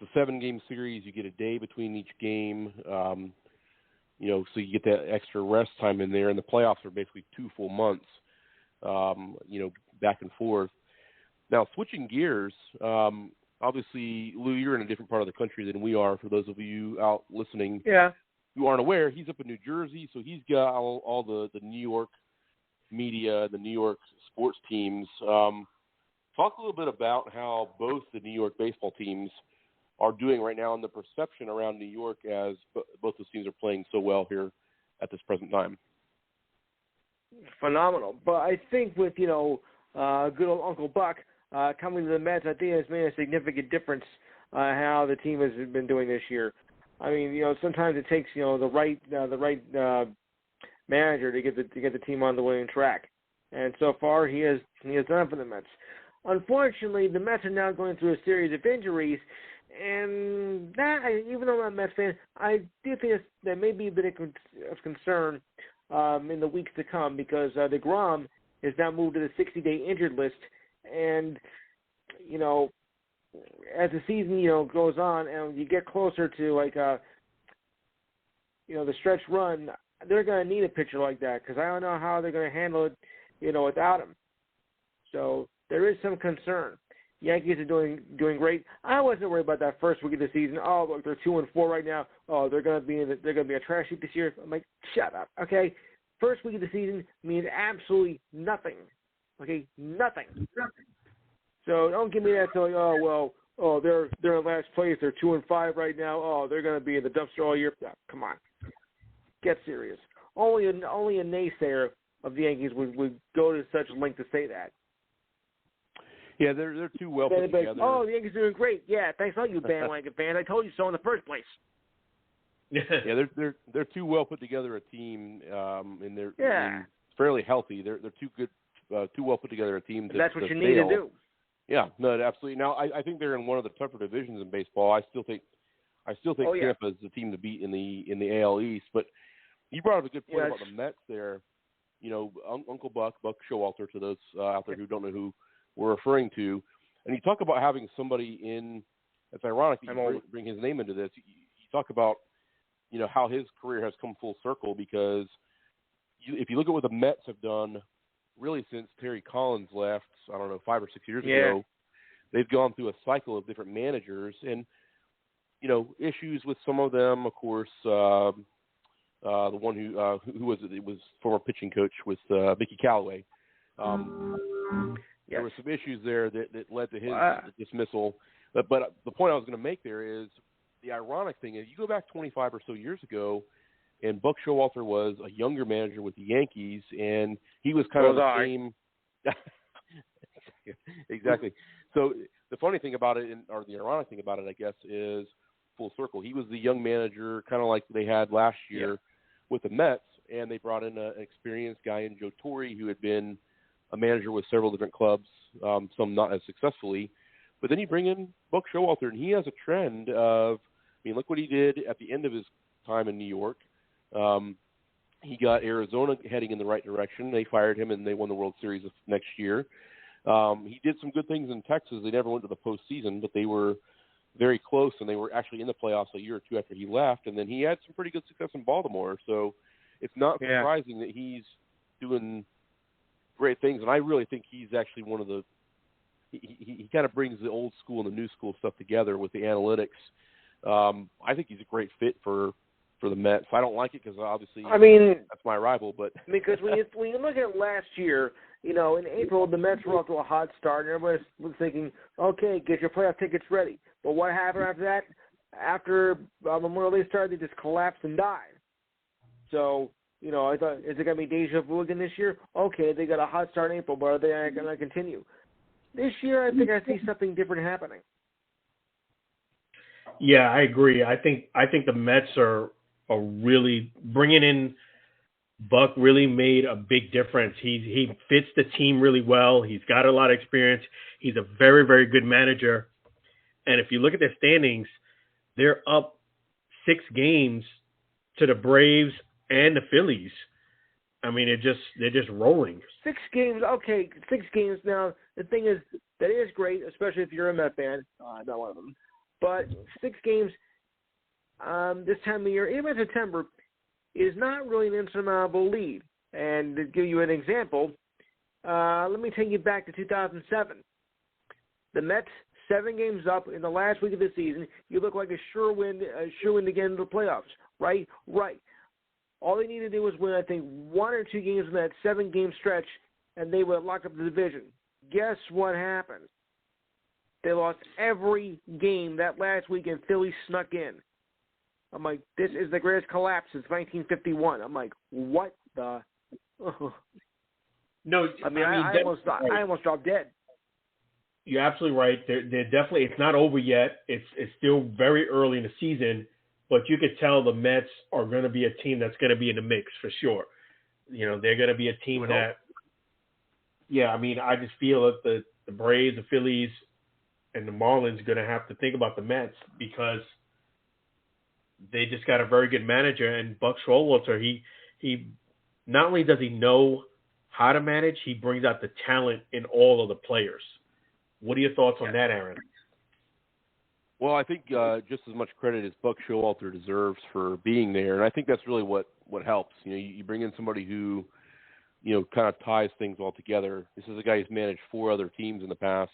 it's a 7-game series. You get a day between each game. So you get that extra rest time in there, and the playoffs are basically 2 full months. Back and forth. Now, switching gears. Obviously, Lou, you're in a different part of the country than we are. For those of you out listening who aren't aware, he's up in New Jersey, so he's got all the New York media, the New York sports teams. Talk a little bit about how both the New York baseball teams are doing right now and the perception around New York as both those teams are playing so well here at this present time. Phenomenal. But I think with, good old Uncle Buck, coming to the Mets, I think it's made a significant difference how the team has been doing this year. I mean, sometimes it takes the right manager to get the team on the winning track, and so far he has done it for the Mets. Unfortunately, the Mets are now going through a series of injuries, and that, even though I'm a Mets fan, I do think there may be a bit of concern in the weeks to come because DeGrom is now moved to the 60-day injured list. And, as the season, goes on and you get closer to, the stretch run, they're going to need a pitcher like that because I don't know how they're going to handle it, without him. So there is some concern. Yankees are doing great. I wasn't worried about that first week of the season. Oh, look, they're 2-4 right now. Oh, they're going to be a trash heap this year. I'm like, shut up, okay? First week of the season means absolutely nothing. Okay, nothing. So don't give me that telling, they're in last place, they're 2-5 right now. Oh, they're going to be in the dumpster all year. Come on, get serious. Only a naysayer of the Yankees would go to such length to say that. Yeah, they're too well put together. Oh, the Yankees are doing great. Yeah, thanks a lot, you bandwagon fans. I told you so in the first place. Yeah, they're too well put together a team, and they're fairly healthy. They're too good. Too well put together a team. That's what you need to do. Yeah, no, absolutely. Now, I think they're in one of the tougher divisions in baseball. I still think Tampa is the team to beat in the AL East. But you brought up a good point about the Mets there. Uncle Buck Showalter, to those out there who don't know who we're referring to, and you talk about having somebody in. It's ironic that you bring his name into this. You talk about how his career has come full circle because if you look at what the Mets have done. Really, since Terry Collins left, 5 or 6 years ago, they've gone through a cycle of different managers and, issues with some of them. Of course, the one who was it? It was former pitching coach with Mickey Callaway. There were some issues there that led to his dismissal. But the point I was going to make there is the ironic thing is you go back 25 or so years ago, and Buck Showalter was a younger manager with the Yankees, and he was kind of the same. Exactly. So the funny thing about it, or the ironic thing about it, I guess, is full circle. He was the young manager, kind of like they had last year with the Mets, and they brought in an experienced guy in Joe Torre, who had been a manager with several different clubs, some not as successfully. But then you bring in Buck Showalter, and he has a trend of, look what he did at the end of his time in New York. He got Arizona heading in the right direction. They fired him, and they won the World Series next year. He did some good things in Texas. They never went to the postseason, but they were very close, and they were actually in the playoffs a year or two after he left. And then he had some pretty good success in Baltimore. So it's not surprising that he's doing great things. And I really think he's actually one of the he kind of brings the old school and the new school stuff together with the analytics. I think he's a great fit for the Mets. I don't like it because obviously that's my rival. But because when you look at last year, in April the Mets were off to a hot start, and everybody was thinking, okay, get your playoff tickets ready. But what happened after that? After Memorial Day started, they just collapsed and died. So, I thought, is it going to be deja vu again this year? Okay, they got a hot start in April, but are they going to continue? This year, I think I see something different happening. Yeah, I agree. I think the Mets are really bringing in Buck. Really made a big difference. He fits the team really well. He's got a lot of experience. He's a very, very good manager. And if you look at their standings, they're up 6 games to the Braves and the Phillies. I mean, they're just rolling. 6 games, okay, 6 games. Now, the thing is, that is great, especially if you're a Met fan. Not one of them. But 6 games this time of year, even in September, is not really an insurmountable lead. And to give you an example, let me take you back to 2007. The Mets, 7 games up in the last week of the season. You look like a sure win to get into the playoffs, right? Right. All they needed to do was win, I think, 1 or 2 games in that 7-game stretch, and they would lock up the division. Guess what happened? They lost every game that last week, and Philly snuck in. I'm like, this is the greatest collapse since 1951. I'm like, what the? No, I mean, I almost dropped dead. You're absolutely right. They're definitely. It's not over yet. It's still very early in the season, but you could tell the Mets are going to be a team that's going to be in the mix for sure. You know, they're going to be a team that. Yeah, I mean, I just feel that the Braves, the Phillies, and the Marlins are going to have to think about the Mets because they just got a very good manager, and Buck Showalter, he not only does he know how to manage, he brings out the talent in all of the players. What are your thoughts on that, Aaron? Well, I think just as much credit as Buck Showalter deserves for being there, and I think that's really what helps. You know, you bring in somebody who, you know, kind of ties things all together. This is a guy who's managed 4 other teams in the past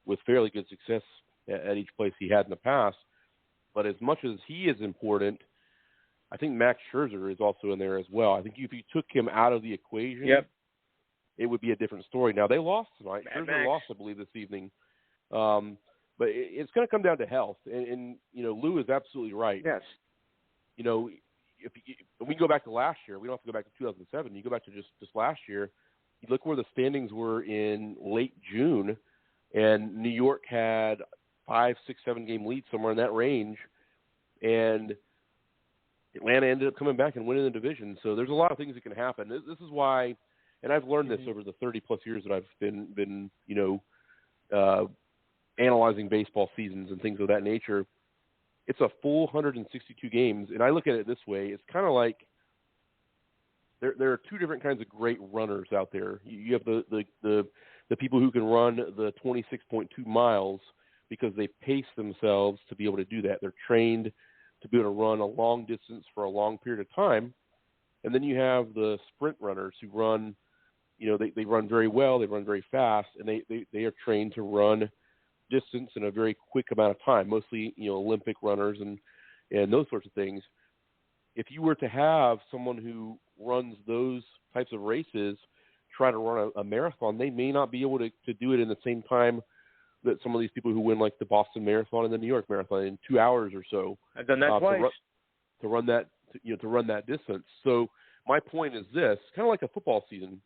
with fairly good success at each place he had in the past. But as much as he is important, I think Max Scherzer is also in there as well. I think if you took him out of the equation, it would be a different story. Now, they lost tonight. Scherzer lost, I believe, this evening. But it's going to come down to health. And, you know, Lou is absolutely right. Yes. You know, if we go back to last year, we don't have to go back to 2007. You go back to just last year, you look where the standings were in late June, and New York had 5, 6, 7 game lead somewhere in that range, and Atlanta ended up coming back and winning the division. So there's a lot of things that can happen. This is why, and I've learned this over the 30-plus years that I've been you know, analyzing baseball seasons and things of that nature. It's a full 162 games, and I look at it this way. It's kind of like there are 2 different kinds of great runners out there. You have the people who can run the 26.2 miles because they pace themselves to be able to do that. They're trained to be able to run a long distance for a long period of time. And then you have the sprint runners who run, you know, they run very well, they run very fast, and they are trained to run distance in a very quick amount of time, mostly, you know, Olympic runners and those sorts of things. If you were to have someone who runs those types of races try to run a marathon, they may not be able to do it in the same time that some of these people who win like the Boston Marathon and the New York Marathon in 2 hours or so. I've done that twice. To run that distance. So my point is this, kind of like a football season.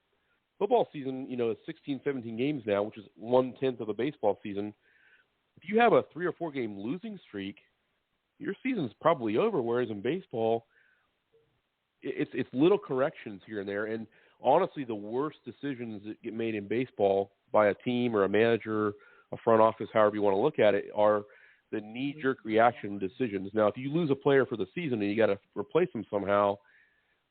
Football season, you know, is 16, 17 games now, which is 1/10 of a baseball season. If you have a 3 or 4 game losing streak, your season's probably over. Whereas in baseball, it's little corrections here and there. And honestly, the worst decisions that get made in baseball by a team or a manager, a front office, however you want to look at it, are the knee-jerk reaction decisions. Now, if you lose a player for the season and you got to replace them somehow,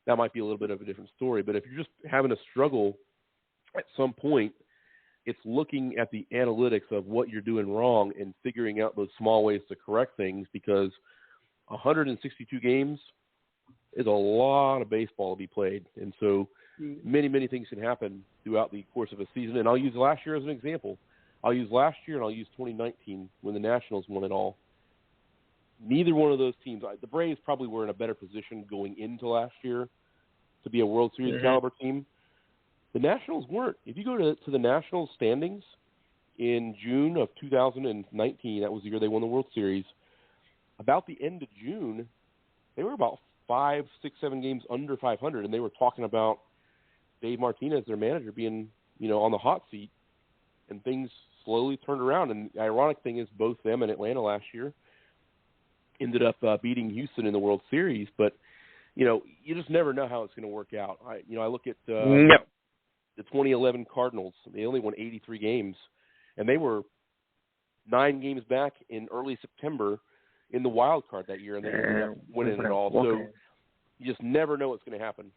that might be a little bit of a different story. But if you're just having a struggle at some point, it's looking at the analytics of what you're doing wrong and figuring out those small ways to correct things, because 162 games is a lot of baseball to be played. And so many, many things can happen throughout the course of a season. And I'll use last year as an example. I'll use last year and I'll use 2019 when the Nationals won it all. Neither one of those teams, the Braves probably were in a better position going into last year to be a World Series caliber team. The Nationals weren't. If you go to the Nationals standings in June of 2019, that was the year they won the World Series, about the end of June, they were about 5, 6, 7 games under 500, and they were talking about Dave Martinez, their manager, being, you know, on the hot seat, and things slowly turned around. And the ironic thing is both them and Atlanta last year ended up beating Houston in the World Series. But, you know, you just never know how it's going to work out. I look at the 2011 Cardinals. They only won 83 games, and they were 9 games back in early September in the wild card that year, and they ended up winning it all. So you just never know what's going to happen.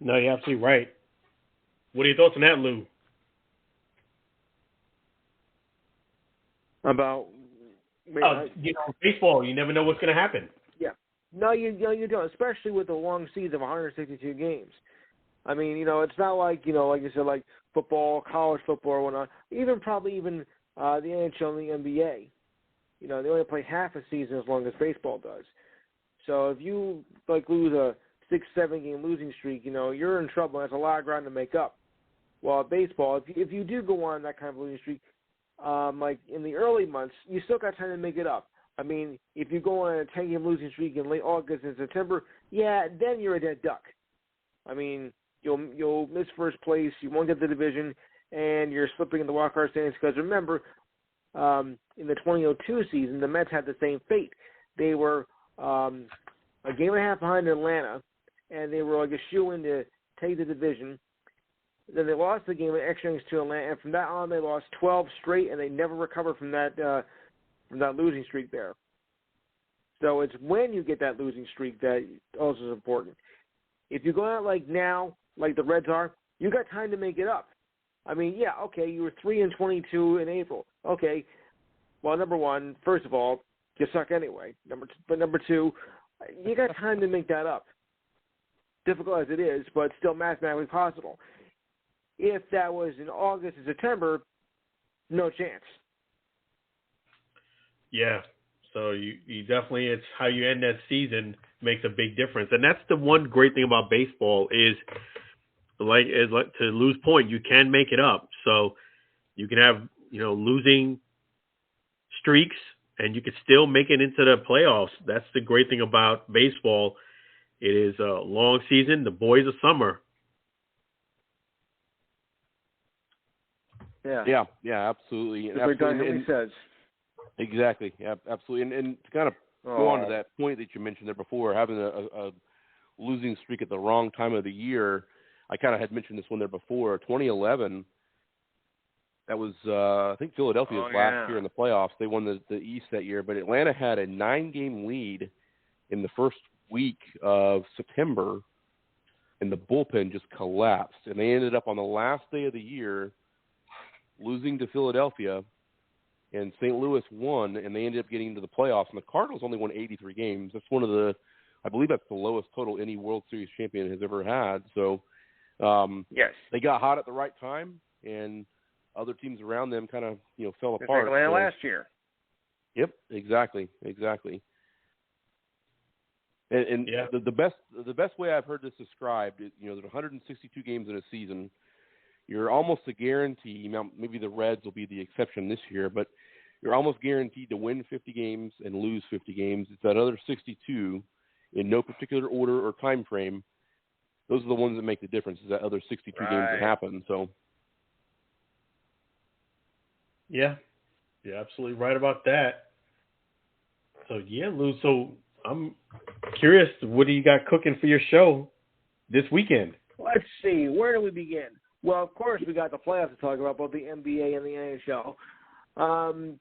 No, you're absolutely right. What are your thoughts on that, Lou? About baseball, you never know what's going to happen. Yeah. No, you don't, especially with a long season of 162 games. I mean, it's not like, like you said, like football, college football or whatnot, even the NHL and the NBA. They only play half a season as long as baseball does. So if you, lose a 6-7 game losing streak, you're in trouble. That's a lot of ground to make up. Well, baseball, if you do go on that kind of losing streak, like in the early months, you still got time to make it up. I mean, if you go on a 10-game losing streak in late August and September, then you're a dead duck. I mean, you'll miss first place, you won't get the division, and you're slipping in the wild card standings. Because remember, in the 2002 season, the Mets had the same fate. They were a game and a half behind Atlanta, and they were like a shoo-in to take the division. Then they lost the game in extra innings to Atlanta, and from that on, they lost 12 straight, and they never recovered from that losing streak there. So it's when you get that losing streak that also is important. If you go out like now, like the Reds are, you got time to make it up. I mean, you were 3-22 in April. Okay, well, number one, first of all, you suck anyway. Number two, you got time to make that up. Difficult as it is, but still mathematically possible. If that was in August and September, no chance. Yeah. So you definitely, it's how you end that season makes a big difference. And that's the one great thing about baseball is to Lou's point, you can make it up. So you can have, losing streaks and you can still make it into the playoffs. That's the great thing about baseball. It is a long season. The boys of summer. Yeah, absolutely. Absolutely. Says. Exactly. Yeah, absolutely. And to kind of go on to that point that you mentioned there before, having a losing streak at the wrong time of the year, I kind of had mentioned this one there before. 2011, that was, I think, Philadelphia's last year in the playoffs. They won the East that year, but Atlanta had a 9-game lead in the first week of September, and the bullpen just collapsed. And they ended up on the last day of the year losing to Philadelphia, and St. Louis won, and they ended up getting into the playoffs. And the Cardinals only won 83 games. That's I believe that's the lowest total any World Series champion has ever had. So, yes, they got hot at the right time, and other teams around them kind of, fell apart. Like Atlanta last year. Yep, exactly. And yeah. the best way I've heard this described is, there's 162 games in a season. You're almost a guarantee. Maybe the Reds will be the exception this year, but you're almost guaranteed to win 50 games and lose 50 games. It's that other 62 in no particular order or time frame. Those are the ones that make the difference. Is that other 62 games that happen. So, yeah, you're absolutely right about that. So Lou. So I'm curious, what do you got cooking for your show this weekend? Let's see. Where do we begin? Well, of course, we got the playoffs to talk about, both the NBA and the NHL.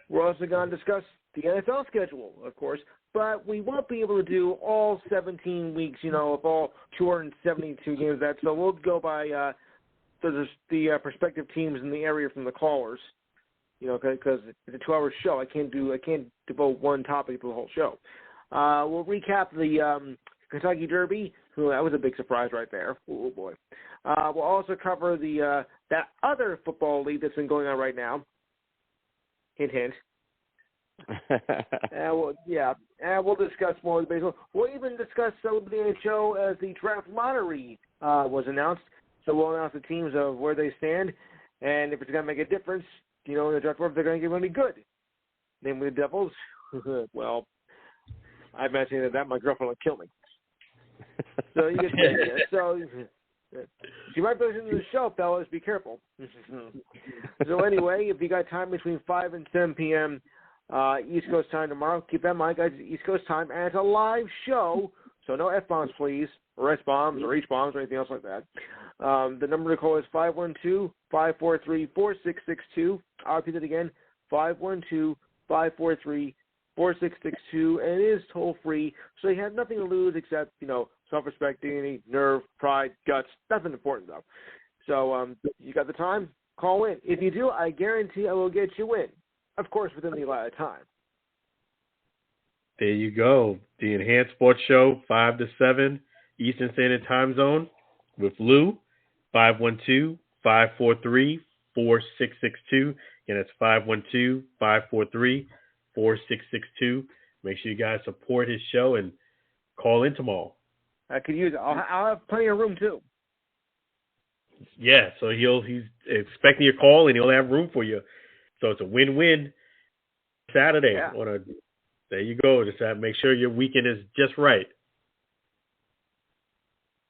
We're also going to discuss the NFL schedule, of course, but we won't be able to do all 17 weeks, of all 272 games of that. So we'll go by the prospective teams in the area from the callers, because it's a 2-hour show. I can't devote one topic to the whole show. We'll recap the Kentucky Derby. That was a big surprise right there. Oh boy. We'll also cover that other football league that's been going on right now. Hint, hint. And we'll discuss more of the baseball. We'll even discuss some of the NHL as the draft lottery was announced. So we'll announce the teams of where they stand, and if it's going to make a difference, in the draft, if they're going to get any good. Namely the Devils. Well, I'm not saying that my girlfriend would kill me. So you get the idea. So you might be listening to the show, fellas. Be careful. So anyway, if you got time between 5 and 7 p.m. East Coast time tomorrow, keep that in mind, guys. East Coast time, and it's a live show, so no F-bombs, please, or S-bombs, or H-bombs, or anything else like that. The number to call is 512-543-4662. I'll repeat it again, 512-543-4662, and it is toll-free, so you have nothing to lose except, self-respect, dignity, nerve, pride, guts, nothing important, though. So you got the time? Call in. If you do, I guarantee I will get you in, of course, within the allotted time. There you go. The Enhanced Sports Show, 5 to 7, Eastern Standard Time Zone, with Lou, 512-543-4662. And that's 512-543-4662. Make sure you guys support his show and call in tomorrow. I could use it. I'll have plenty of room, too. Yeah, so he's expecting your call, and he'll have room for you. So it's a win-win Saturday. Yeah. There you go. Just make sure your weekend is just right.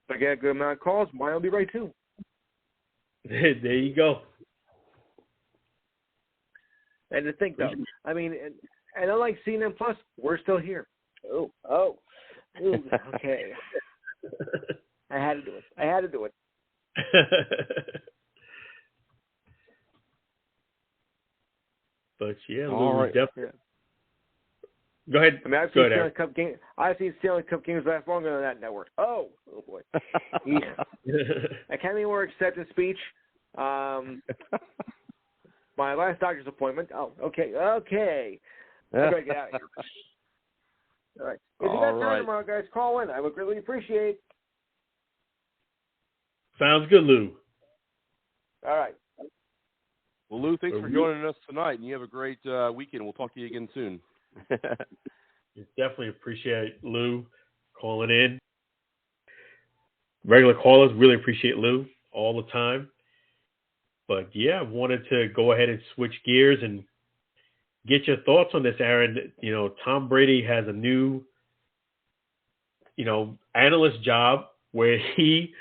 If I get a good amount of calls, mine will be right, too. There you go. And to think, though, I mean, and unlike CNN Plus, we're still here. Ooh, okay. I had to do it. But yeah, all right. Definitely. Yeah. Go ahead. I mean, I've seen Stanley Cup games last longer than that network. Oh boy. Academy Award acceptance speech. My last doctor's appointment. Oh, okay. I gotta get out of here. All right. If you got time tomorrow, guys, call in. I would really appreciate it. Sounds good, Lou. All right. Well, Lou, thanks for joining us tonight, and you have a great weekend. We'll talk to you again soon. Definitely appreciate Lou calling in. Regular callers really appreciate Lou all the time. But yeah, I wanted to go ahead and switch gears and get your thoughts on this, Aaron. Tom Brady has a new, analyst job where he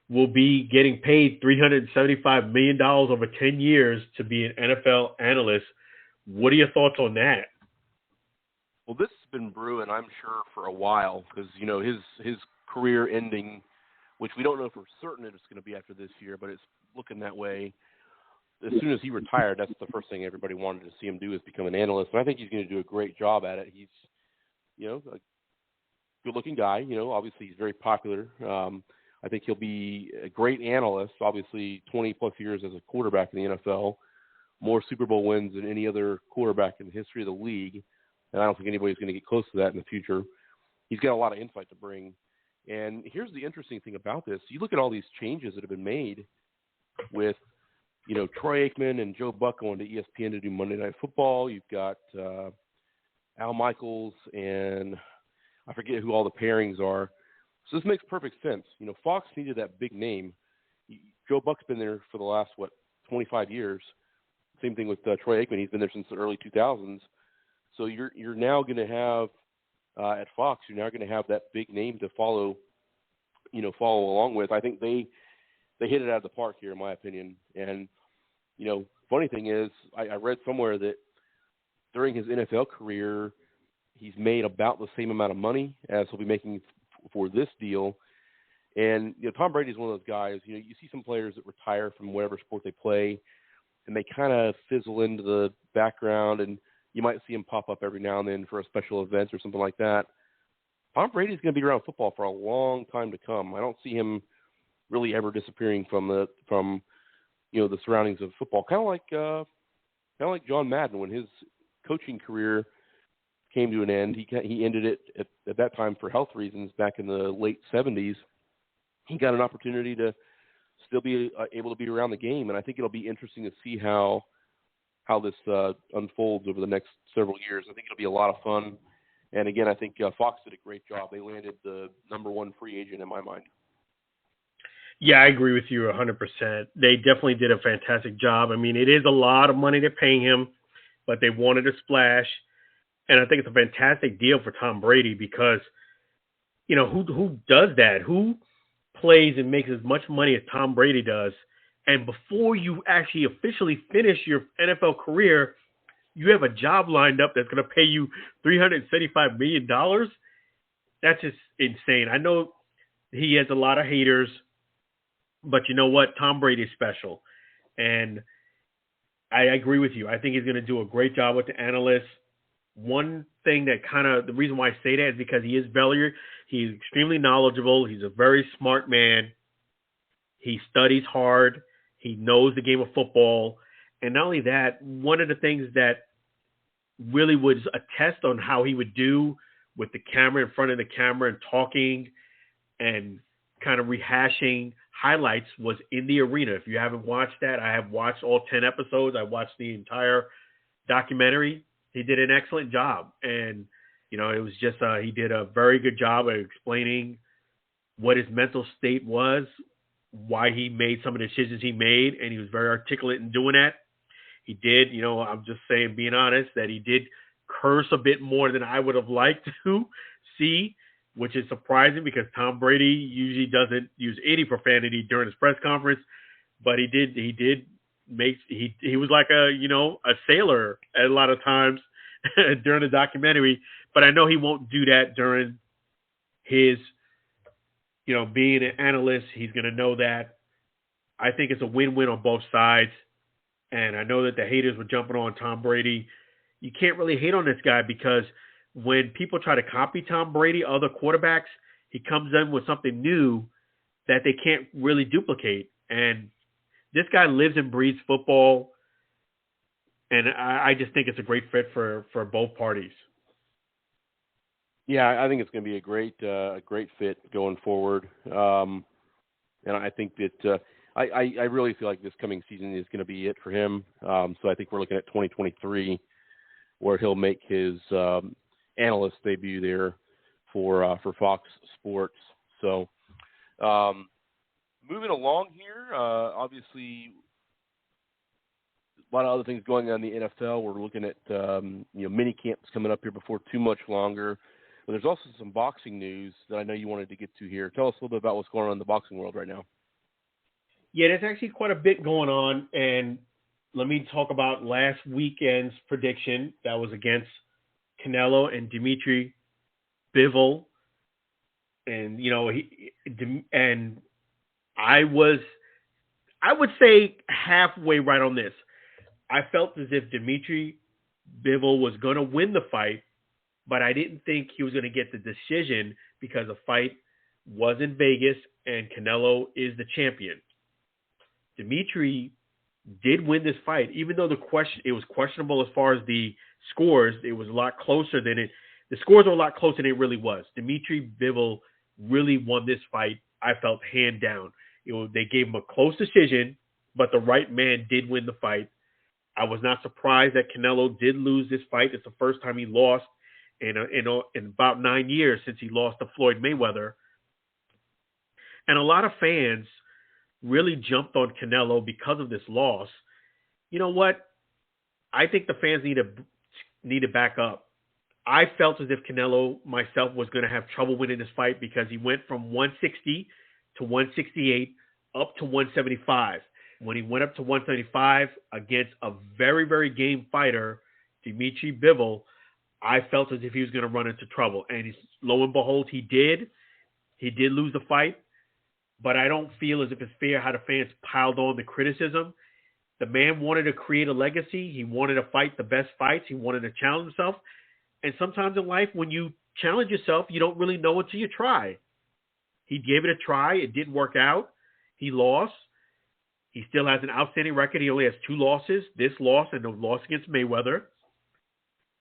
will be getting paid $375 million over 10 years to be an NFL analyst. What are your thoughts on that? Well, this has been brewing, I'm sure, for a while because, his career ending, which we don't know for certain it's going to be after this year, but it's looking that way. As soon as he retired, that's the first thing everybody wanted to see him do is become an analyst. And I think he's going to do a great job at it. He's, a good-looking guy. Obviously he's very popular. I think he'll be a great analyst, obviously 20-plus years as a quarterback in the NFL, more Super Bowl wins than any other quarterback in the history of the league. And I don't think anybody's going to get close to that in the future. He's got a lot of insight to bring. And here's the interesting thing about this. You look at all these changes that have been made with, Troy Aikman and Joe Buck going to ESPN to do Monday Night Football. You've got Al Michaels and I forget who all the pairings are. So this makes perfect sense. Fox needed that big name. Joe Buck's been there for the last, 25 years. Same thing with Troy Aikman. He's been there since the early 2000s. So you're now going to have at Fox, you're now going to have that big name to follow along with. I think they hit it out of the park here, in my opinion. And, funny thing is, I read somewhere that during his NFL career, he's made about the same amount of money as he'll be making for this deal. And, Tom Brady is one of those guys, you see some players that retire from whatever sport they play, and they kind of fizzle into the background, and you might see him pop up every now and then for a special event or something like that. Tom Brady's going to be around football for a long time to come. I don't see him really ever disappearing from the surroundings of football. Kind of like John Madden when his coaching career came to an end. He ended it at that time for health reasons back in the late 70s. He got an opportunity to still be able to be around the game, and I think it'll be interesting to see how this unfolds over the next several years. I think it'll be a lot of fun. And again, I think Fox did a great job. They landed the number one free agent in my mind. Yeah, I agree with you 100%. They definitely did a fantastic job. I mean, it is a lot of money they're paying him, but they wanted a splash. And I think it's a fantastic deal for Tom Brady because, who does that? Who plays and makes as much money as Tom Brady does? And before you actually officially finish your NFL career, you have a job lined up that's going to pay you $375 million. That's just insane. I know he has a lot of haters, but you know what? Tom Brady's special. And I agree with you. I think he's going to do a great job with the analysts. One thing that the reason why I say that is because he's extremely knowledgeable. He's a very smart man. He studies hard. He knows the game of football. And not only that, one of the things that really was a test on how he would do with the camera in front of the camera and talking and kind of rehashing highlights was in the arena. If you haven't watched that, I have watched all 10 episodes. I watched the entire documentary. He did an excellent job. And, it was just, he did a very good job of explaining what his mental state was, why he made some of the decisions he made. And he was very articulate in doing that. He did, I'm just saying, being honest, that he did curse a bit more than I would have liked to see, which is surprising because Tom Brady usually doesn't use any profanity during his press conference, but he was like a sailor a lot of times during the documentary, but I know he won't do that during his, being an analyst. He's going to know that. I think it's a win-win on both sides. And I know that the haters were jumping on Tom Brady. You can't really hate on this guy because when people try to copy Tom Brady, other quarterbacks, he comes in with something new that they can't really duplicate. And this guy lives and breathes football. And I just think it's a great fit for both parties. Yeah, I think it's going to be a great fit going forward. And I think that I really feel like this coming season is going to be it for him. So I think we're looking at 2023 where he'll make his analyst debut there for Fox Sports. So moving along here, obviously a lot of other things going on in the NFL. We're looking at mini camps coming up here before too much longer. But there's also some boxing news that I know you wanted to get to here. Tell us a little bit about what's going on in the boxing world right now. Yeah, there's actually quite a bit going on, and let me talk about last weekend's prediction that was against Canelo and Dimitri Bivol, and I would say halfway right on this. I felt as if Dimitri Bivol was going to win the fight, but I didn't think he was going to get the decision because the fight was in Vegas and Canelo is the champion. Dimitri did win this fight, even though it was questionable as far as the scores. It was a lot closer than it. The scores were a lot closer than it really was. Dimitri Bivol really won this fight. I felt hand down. They gave him a close decision, but the right man did win the fight. I was not surprised that Canelo did lose this fight. It's the first time he lost in about 9 years since he lost to Floyd Mayweather. And a lot of fans really jumped on Canelo because of this loss. You know what? I think the fans need to back up. I felt as if Canelo, myself, was going to have trouble winning this fight because he went from 160 to 168 up to 175. When he went up to 175 against a very, very game fighter, Dimitri Bivol, I felt as if he was going to run into trouble. And lo and behold, he did. He did lose the fight. But I don't feel as if it's fair how the fans piled on the criticism. The man wanted to create a legacy. He wanted to fight the best fights. He wanted to challenge himself. And sometimes in life, when you challenge yourself, you don't really know until you try. He gave it a try. It didn't work out. He lost. He still has an outstanding record. He only has 2 losses, this loss and the loss against Mayweather.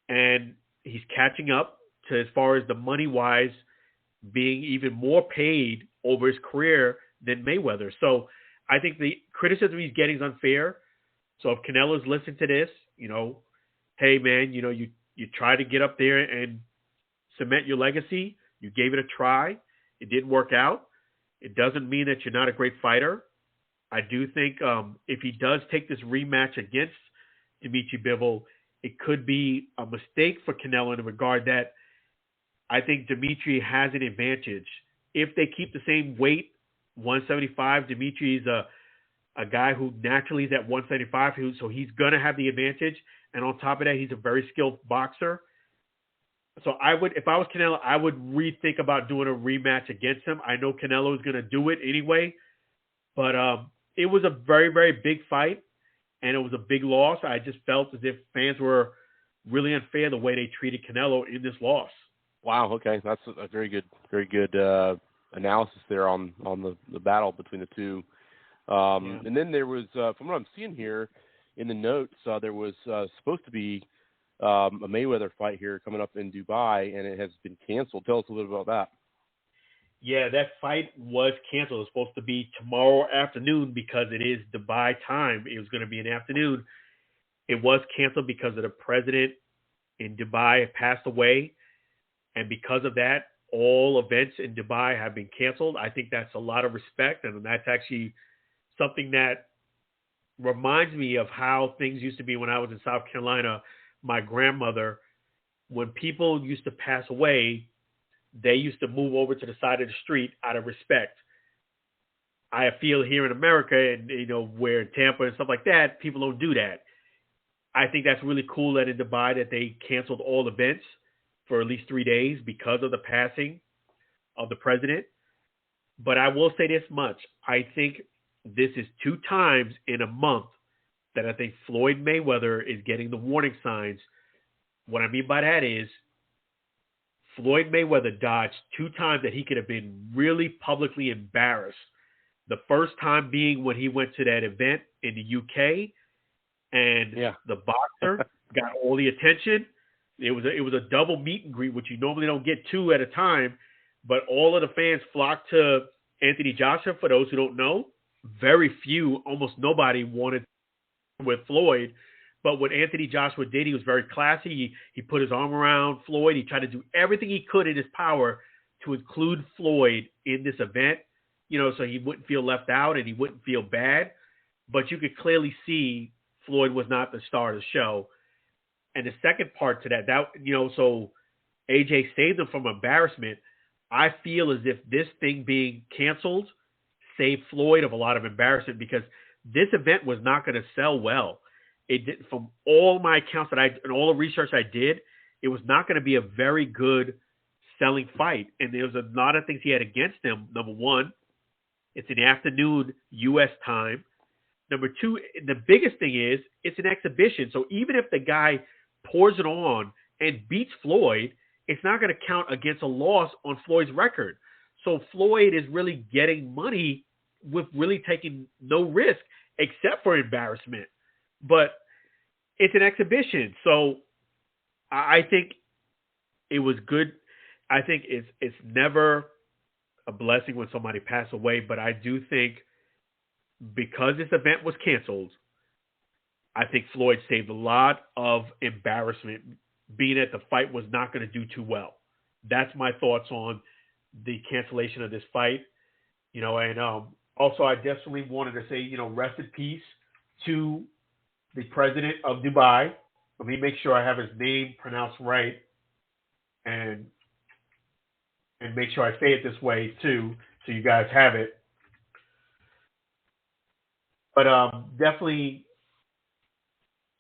And he's catching up to, as far as the money-wise, being even more paid over his career than Mayweather. So I think the criticism he's getting is unfair. So if Canelo's listening to this, hey, man, you try to get up there and cement your legacy. You gave it a try. It didn't work out. It doesn't mean that you're not a great fighter. I do think if he does take this rematch against Dimitri Bivol, it could be a mistake for Canelo in the regard that I think Dimitri has an advantage. If they keep the same weight, 175, Dimitri's a guy who naturally is at 175, so he's going to have the advantage. And on top of that, he's a very skilled boxer. So if I was Canelo, I would rethink about doing a rematch against him. I know Canelo is going to do it anyway, but it was a very, very big fight. and it was a big loss. I just felt as if fans were really unfair the way they treated Canelo in this loss. Wow. Okay, that's a very good analysis there on the battle between the two. And then there was, from what I'm seeing here in the notes, there was supposed to be a Mayweather fight here coming up in Dubai, and it has been canceled. Tell us a little bit about that. Yeah, that fight was canceled. It was supposed to be tomorrow afternoon because it is Dubai time. It was going to be an afternoon. It was canceled because of the president in Dubai had passed away. And because of that, all events in Dubai have been canceled. I think that's a lot of respect. And that's actually something that reminds me of how things used to be when I was in South Carolina. My grandmother, when people used to pass away, they used to move over to the side of the street out of respect. I feel here in America and, where in Tampa and stuff like that, people don't do that. I think that's really cool that in Dubai that they canceled all events for at least 3 days because of the passing of the president. But I will say this much. I think this is 2 times in a month that I think Floyd Mayweather is getting the warning signs. What I mean by that is Floyd Mayweather dodged 2 times that he could have been really publicly embarrassed. The first time being when he went to that event in the UK and the boxer got all the attention. It was a double meet and greet, which you normally don't get 2 at a time, but all of the fans flocked to Anthony Joshua. For those who don't know, very few, almost nobody wanted with Floyd. But what Anthony Joshua did, he was very classy. He put his arm around Floyd. He tried to do everything he could in his power to include Floyd in this event, so he wouldn't feel left out and he wouldn't feel bad. But you could clearly see Floyd was not the star of the show. And the second part to that, so AJ saved him from embarrassment. I feel as if this thing being canceled saved Floyd of a lot of embarrassment because this event was not going to sell well. It did, from all my accounts and all the research I did, it was not going to be a very good selling fight. And there was a lot of things he had against him. Number one, it's an afternoon U.S. time. Number two, the biggest thing is it's an exhibition. So even if the guy pours it on and beats Floyd, it's not going to count against a loss on Floyd's record. So Floyd is really getting money with really taking no risk except for embarrassment. But it's an exhibition. So I think it was good. I think it's never a blessing when somebody passes away, but I do think because this event was canceled, I think Floyd saved a lot of embarrassment, being that the fight was not going to do too well. That's my thoughts on the cancellation of this fight. And also I definitely wanted to say, rest in peace to the president of Dubai. Let me make sure I have his name pronounced right and make sure I say it this way too, so you guys have it. But I definitely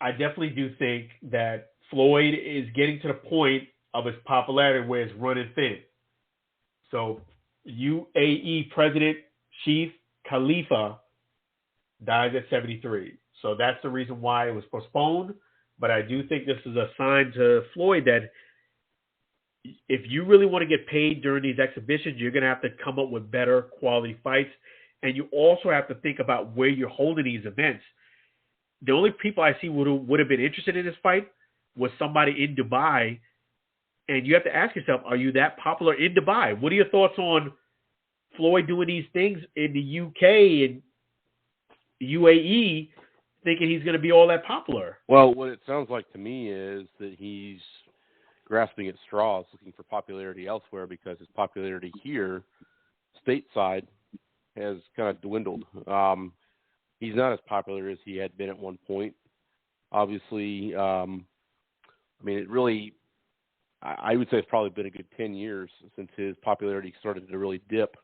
do think that Floyd is getting to the point of his popularity where it's running thin. So UAE President Sheikh Khalifa dies at 73. So that's the reason why it was postponed. But I do think this is a sign to Floyd that if you really want to get paid during these exhibitions, you're going to have to come up with better quality fights. And you also have to think about where you're holding these events. The only people I see would have been interested in this fight was somebody in Dubai. And you have to ask yourself, are you that popular in Dubai? What are your thoughts on Floyd doing these things in the UK and UAE, thinking he's going to be all that popular? Well, what it sounds like to me is that he's grasping at straws, looking for popularity elsewhere, because his popularity here, stateside, has kind of dwindled. He's not as popular as he had been at one point. Obviously, it really, I would say it's probably been a good 10 years since his popularity started to really dip.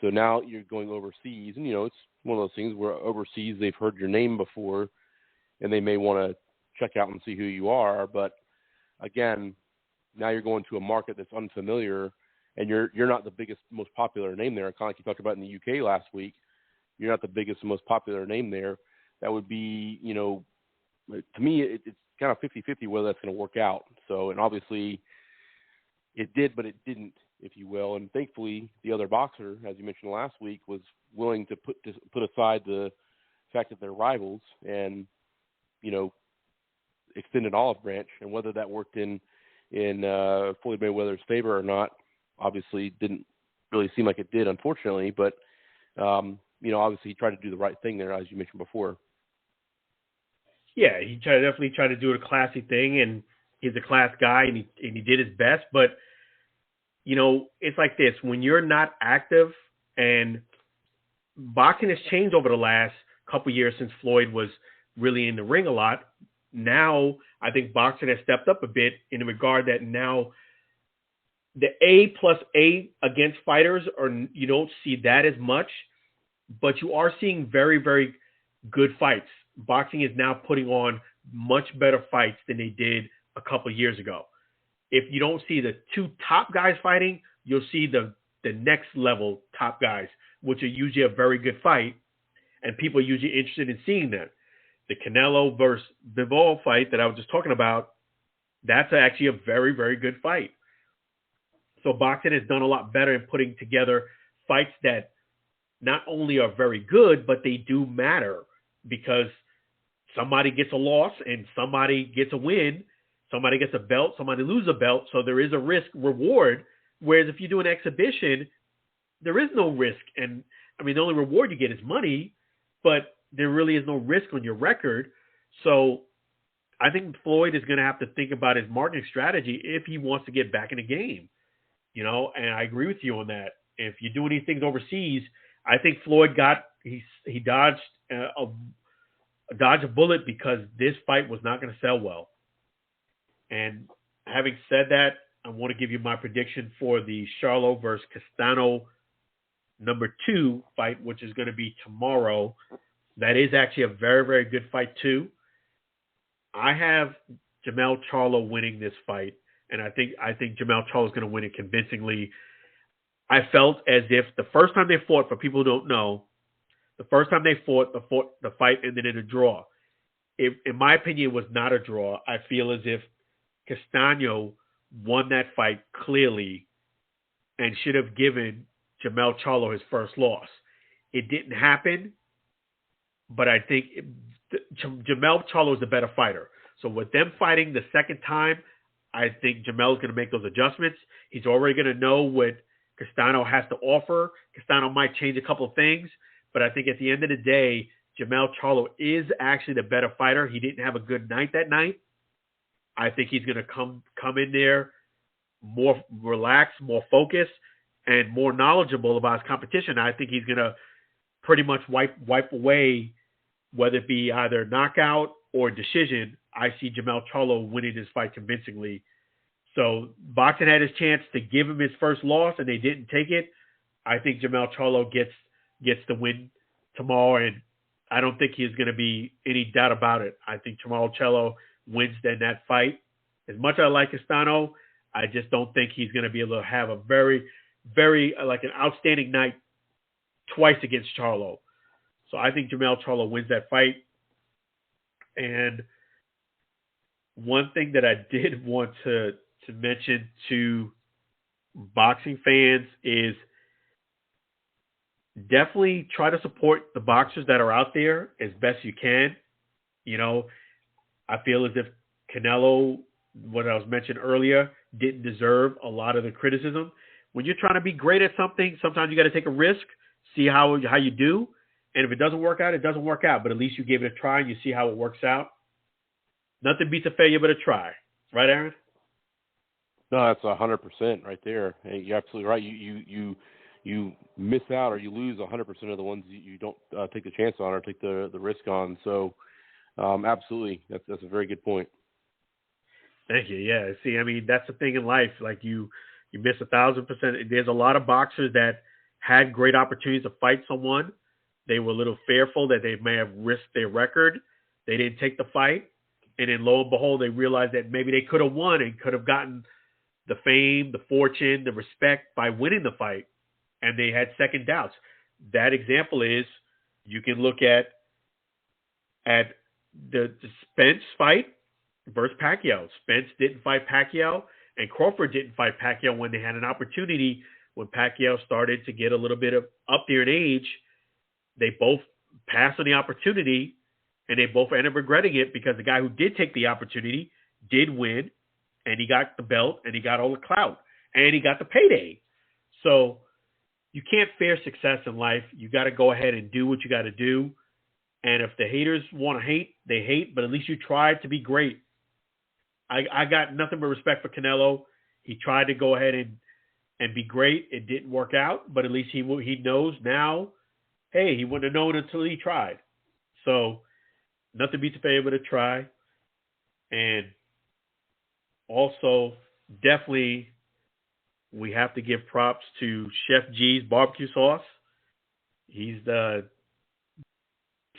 So now you're going overseas, and, it's one of those things where overseas they've heard your name before, and they may want to check out and see who you are. But, again, now you're going to a market that's unfamiliar, and you're not the biggest, most popular name there. Kind of like you talked about in the UK last week. You're not the biggest, most popular name there. that would be, to me, it's kind of 50-50 whether that's going to work out. So, and obviously it did, but it didn't, if you will. And thankfully, the other boxer, as you mentioned last week, was willing to put aside the fact that they're rivals and, extend an olive branch. And whether that worked in Floyd Mayweather's favor or not, obviously didn't really seem like it did, unfortunately. But, obviously he tried to do the right thing there, as you mentioned before. Yeah, he definitely tried to do a classy thing, and he's a class guy, and he did his best. But, it's like this. When you're not active, and boxing has changed over the last couple years since Floyd was really in the ring a lot. Now, I think boxing has stepped up a bit in the regard that now the A+A against fighters, you don't see that as much, but you are seeing very, very good fights. Boxing is now putting on much better fights than they did a couple years ago. If you don't see the two top guys fighting, you'll see the next level top guys, which are usually a very good fight, and people are usually interested in seeing that. The Canelo versus Bivol fight that I was just talking about, that's actually a very, very good fight. So boxing has done a lot better in putting together fights that not only are very good, but they do matter, because somebody gets a loss and somebody gets a win, somebody gets a belt, somebody loses a belt. So there is a risk reward. Whereas if you do an exhibition, there is no risk. And the only reward you get is money, but there really is no risk on your record. So I think Floyd is going to have to think about his marketing strategy if he wants to get back in the game, and I agree with you on that. If you do any things overseas, I think Floyd he dodged a bullet, because this fight was not going to sell well. And having said that, I want to give you my prediction for the Charlo versus Castano number 2 fight, which is going to be tomorrow. That is actually a very, very good fight too. I have Jermell Charlo winning this fight, and I think Jermell Charlo is going to win it convincingly. I felt as if the first time they fought, for people who don't know, the first time they fought, the fight ended in a draw. In my opinion, it was not a draw. I feel as if Castano won that fight clearly and should have given Jermell Charlo his first loss. It didn't happen, but I think Jermell Charlo is the better fighter. So with them fighting the second time, I think Jermell is going to make those adjustments. He's already going to know what Castano has to offer. Castano might change a couple of things, but I think at the end of the day, Jermell Charlo is actually the better fighter. He didn't have a good night that night. I think he's going to come in there more relaxed, more focused, and more knowledgeable about his competition. I think he's going to pretty much wipe away, whether it be either knockout or decision. I see Jermell Charlo winning this fight convincingly. So boxing had his chance to give him his first loss, and they didn't take it. I think Jermell Charlo gets the win tomorrow, and I don't think there's going to be any doubt about it. I think Jermell Charlo wins in that fight. As much as I like Castano, I just don't think he's going to be able to have a very, very an outstanding night twice against Charlo. So I think Jermell Charlo wins that fight. And one thing that I did want to mention to boxing fans is definitely try to support the boxers that are out there as best you can. I feel as if Canelo, what I was mentioned earlier, didn't deserve a lot of the criticism. When you're trying to be great at something, sometimes you got to take a risk, see how you do. And if it doesn't work out, it doesn't work out. But at least you gave it a try and you see how it works out. Nothing beats a failure but a try. Right, Aaron? No, that's 100% right there. Hey, you're absolutely right. You miss out or you lose 100% of the ones you don't take the chance on or take the risk on. So, absolutely, that's a very good point. Thank you. Yeah. See, that's the thing in life. Like you miss 1,000%. There's a lot of boxers that had great opportunities to fight someone. They were a little fearful that they may have risked their record. They didn't take the fight. And then lo and behold, they realized that maybe they could have won and could have gotten the fame, the fortune, the respect by winning the fight. And they had second doubts. That example is, you can look at at the Spence fight versus Pacquiao. Spence didn't fight Pacquiao, and Crawford didn't fight Pacquiao when they had an opportunity. When Pacquiao started to get a little bit of up there in age, they both passed on the opportunity, and they both ended up regretting it because the guy who did take the opportunity did win, and he got the belt, and he got all the clout, and he got the payday. So you can't fear success in life. You got to go ahead and do what you got to do. And if the haters want to hate, they hate, but at least you tried to be great. I got nothing but respect for Canelo. He tried to go ahead and be great. It didn't work out, but at least he knows now, hey, he wouldn't have known until he tried. So nothing beats a favor to try. And also, definitely, we have to give props to Chef G's barbecue sauce. He's the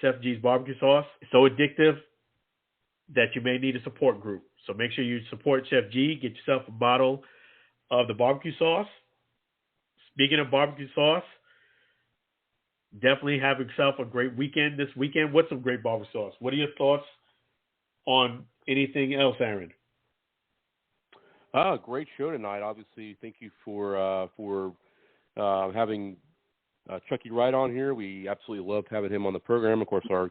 Chef G's barbecue sauce. It's so addictive that you may need a support group. So make sure you support Chef G. Get yourself a bottle of the barbecue sauce. Speaking of barbecue sauce, definitely have yourself a great weekend this weekend with some great barbecue sauce. What are your thoughts on anything else, Aaron? Great show tonight. Obviously, thank you for having Chucky Wright on here. We absolutely loved having him on the program. Of course, our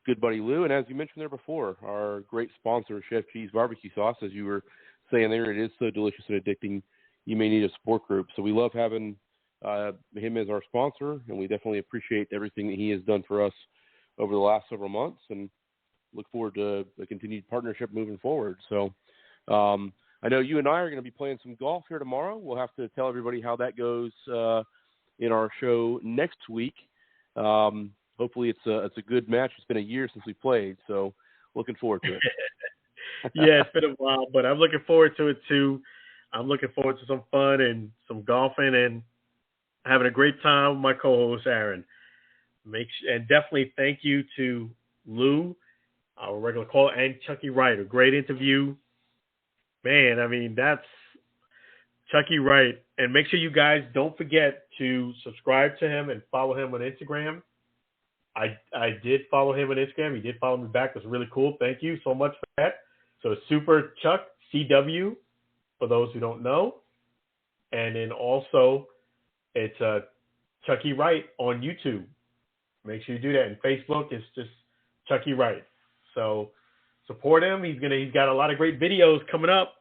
good buddy Lou, and as you mentioned there before, our great sponsor, Chef G's Barbecue Sauce. As you were saying there, it is so delicious and addicting, you may need a support group. So we love having him as our sponsor, and we definitely appreciate everything that he has done for us over the last several months, and look forward to a continued partnership moving forward. So I know you and I are going to be playing some golf here tomorrow. We'll have to tell everybody how that goes in our show next week. Hopefully it's a good match. It's been a year since we played, so looking forward to it. Yeah, it's been a while, but I'm looking forward to it too. I'm looking forward to some fun and some golfing and having a great time with my co-host Aaron. And definitely thank you to Lou, our regular caller, and Chucky Wright. A great interview. Man, I mean, that's Chucky Wright. And make sure you guys don't forget to subscribe to him and follow him on Instagram. I did follow him on Instagram. He did follow me back. It was really cool. Thank you so much for that. So Super Chuck CW, for those who don't know. And then also, it's Chucky Wright on YouTube. Make sure you do that. And Facebook is just Chucky Wright. So support him. He's got a lot of great videos coming up.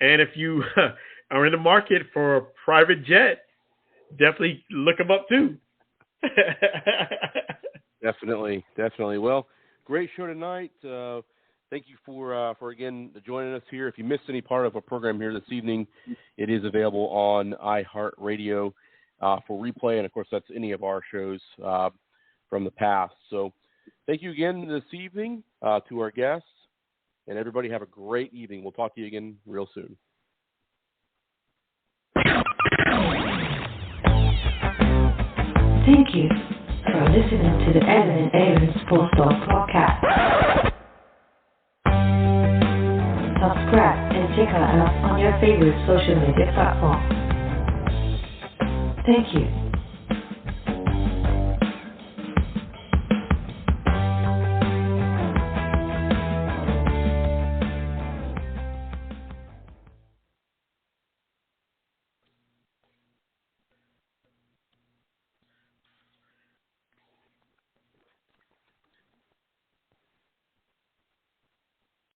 And if you are in the market for a private jet, definitely look him up too. Definitely. Well, great show tonight. Thank you for again joining us here. If you missed any part of our program here this evening, it is available on iHeartRadio for replay, and of course that's any of our shows from the past. So thank you again this evening to our guests, and everybody have a great evening. We'll talk to you again real soon. Thank you for listening to the Ellen and Aaron Sports Talk podcast. Subscribe and check us out on your favorite social media platform. Thank you.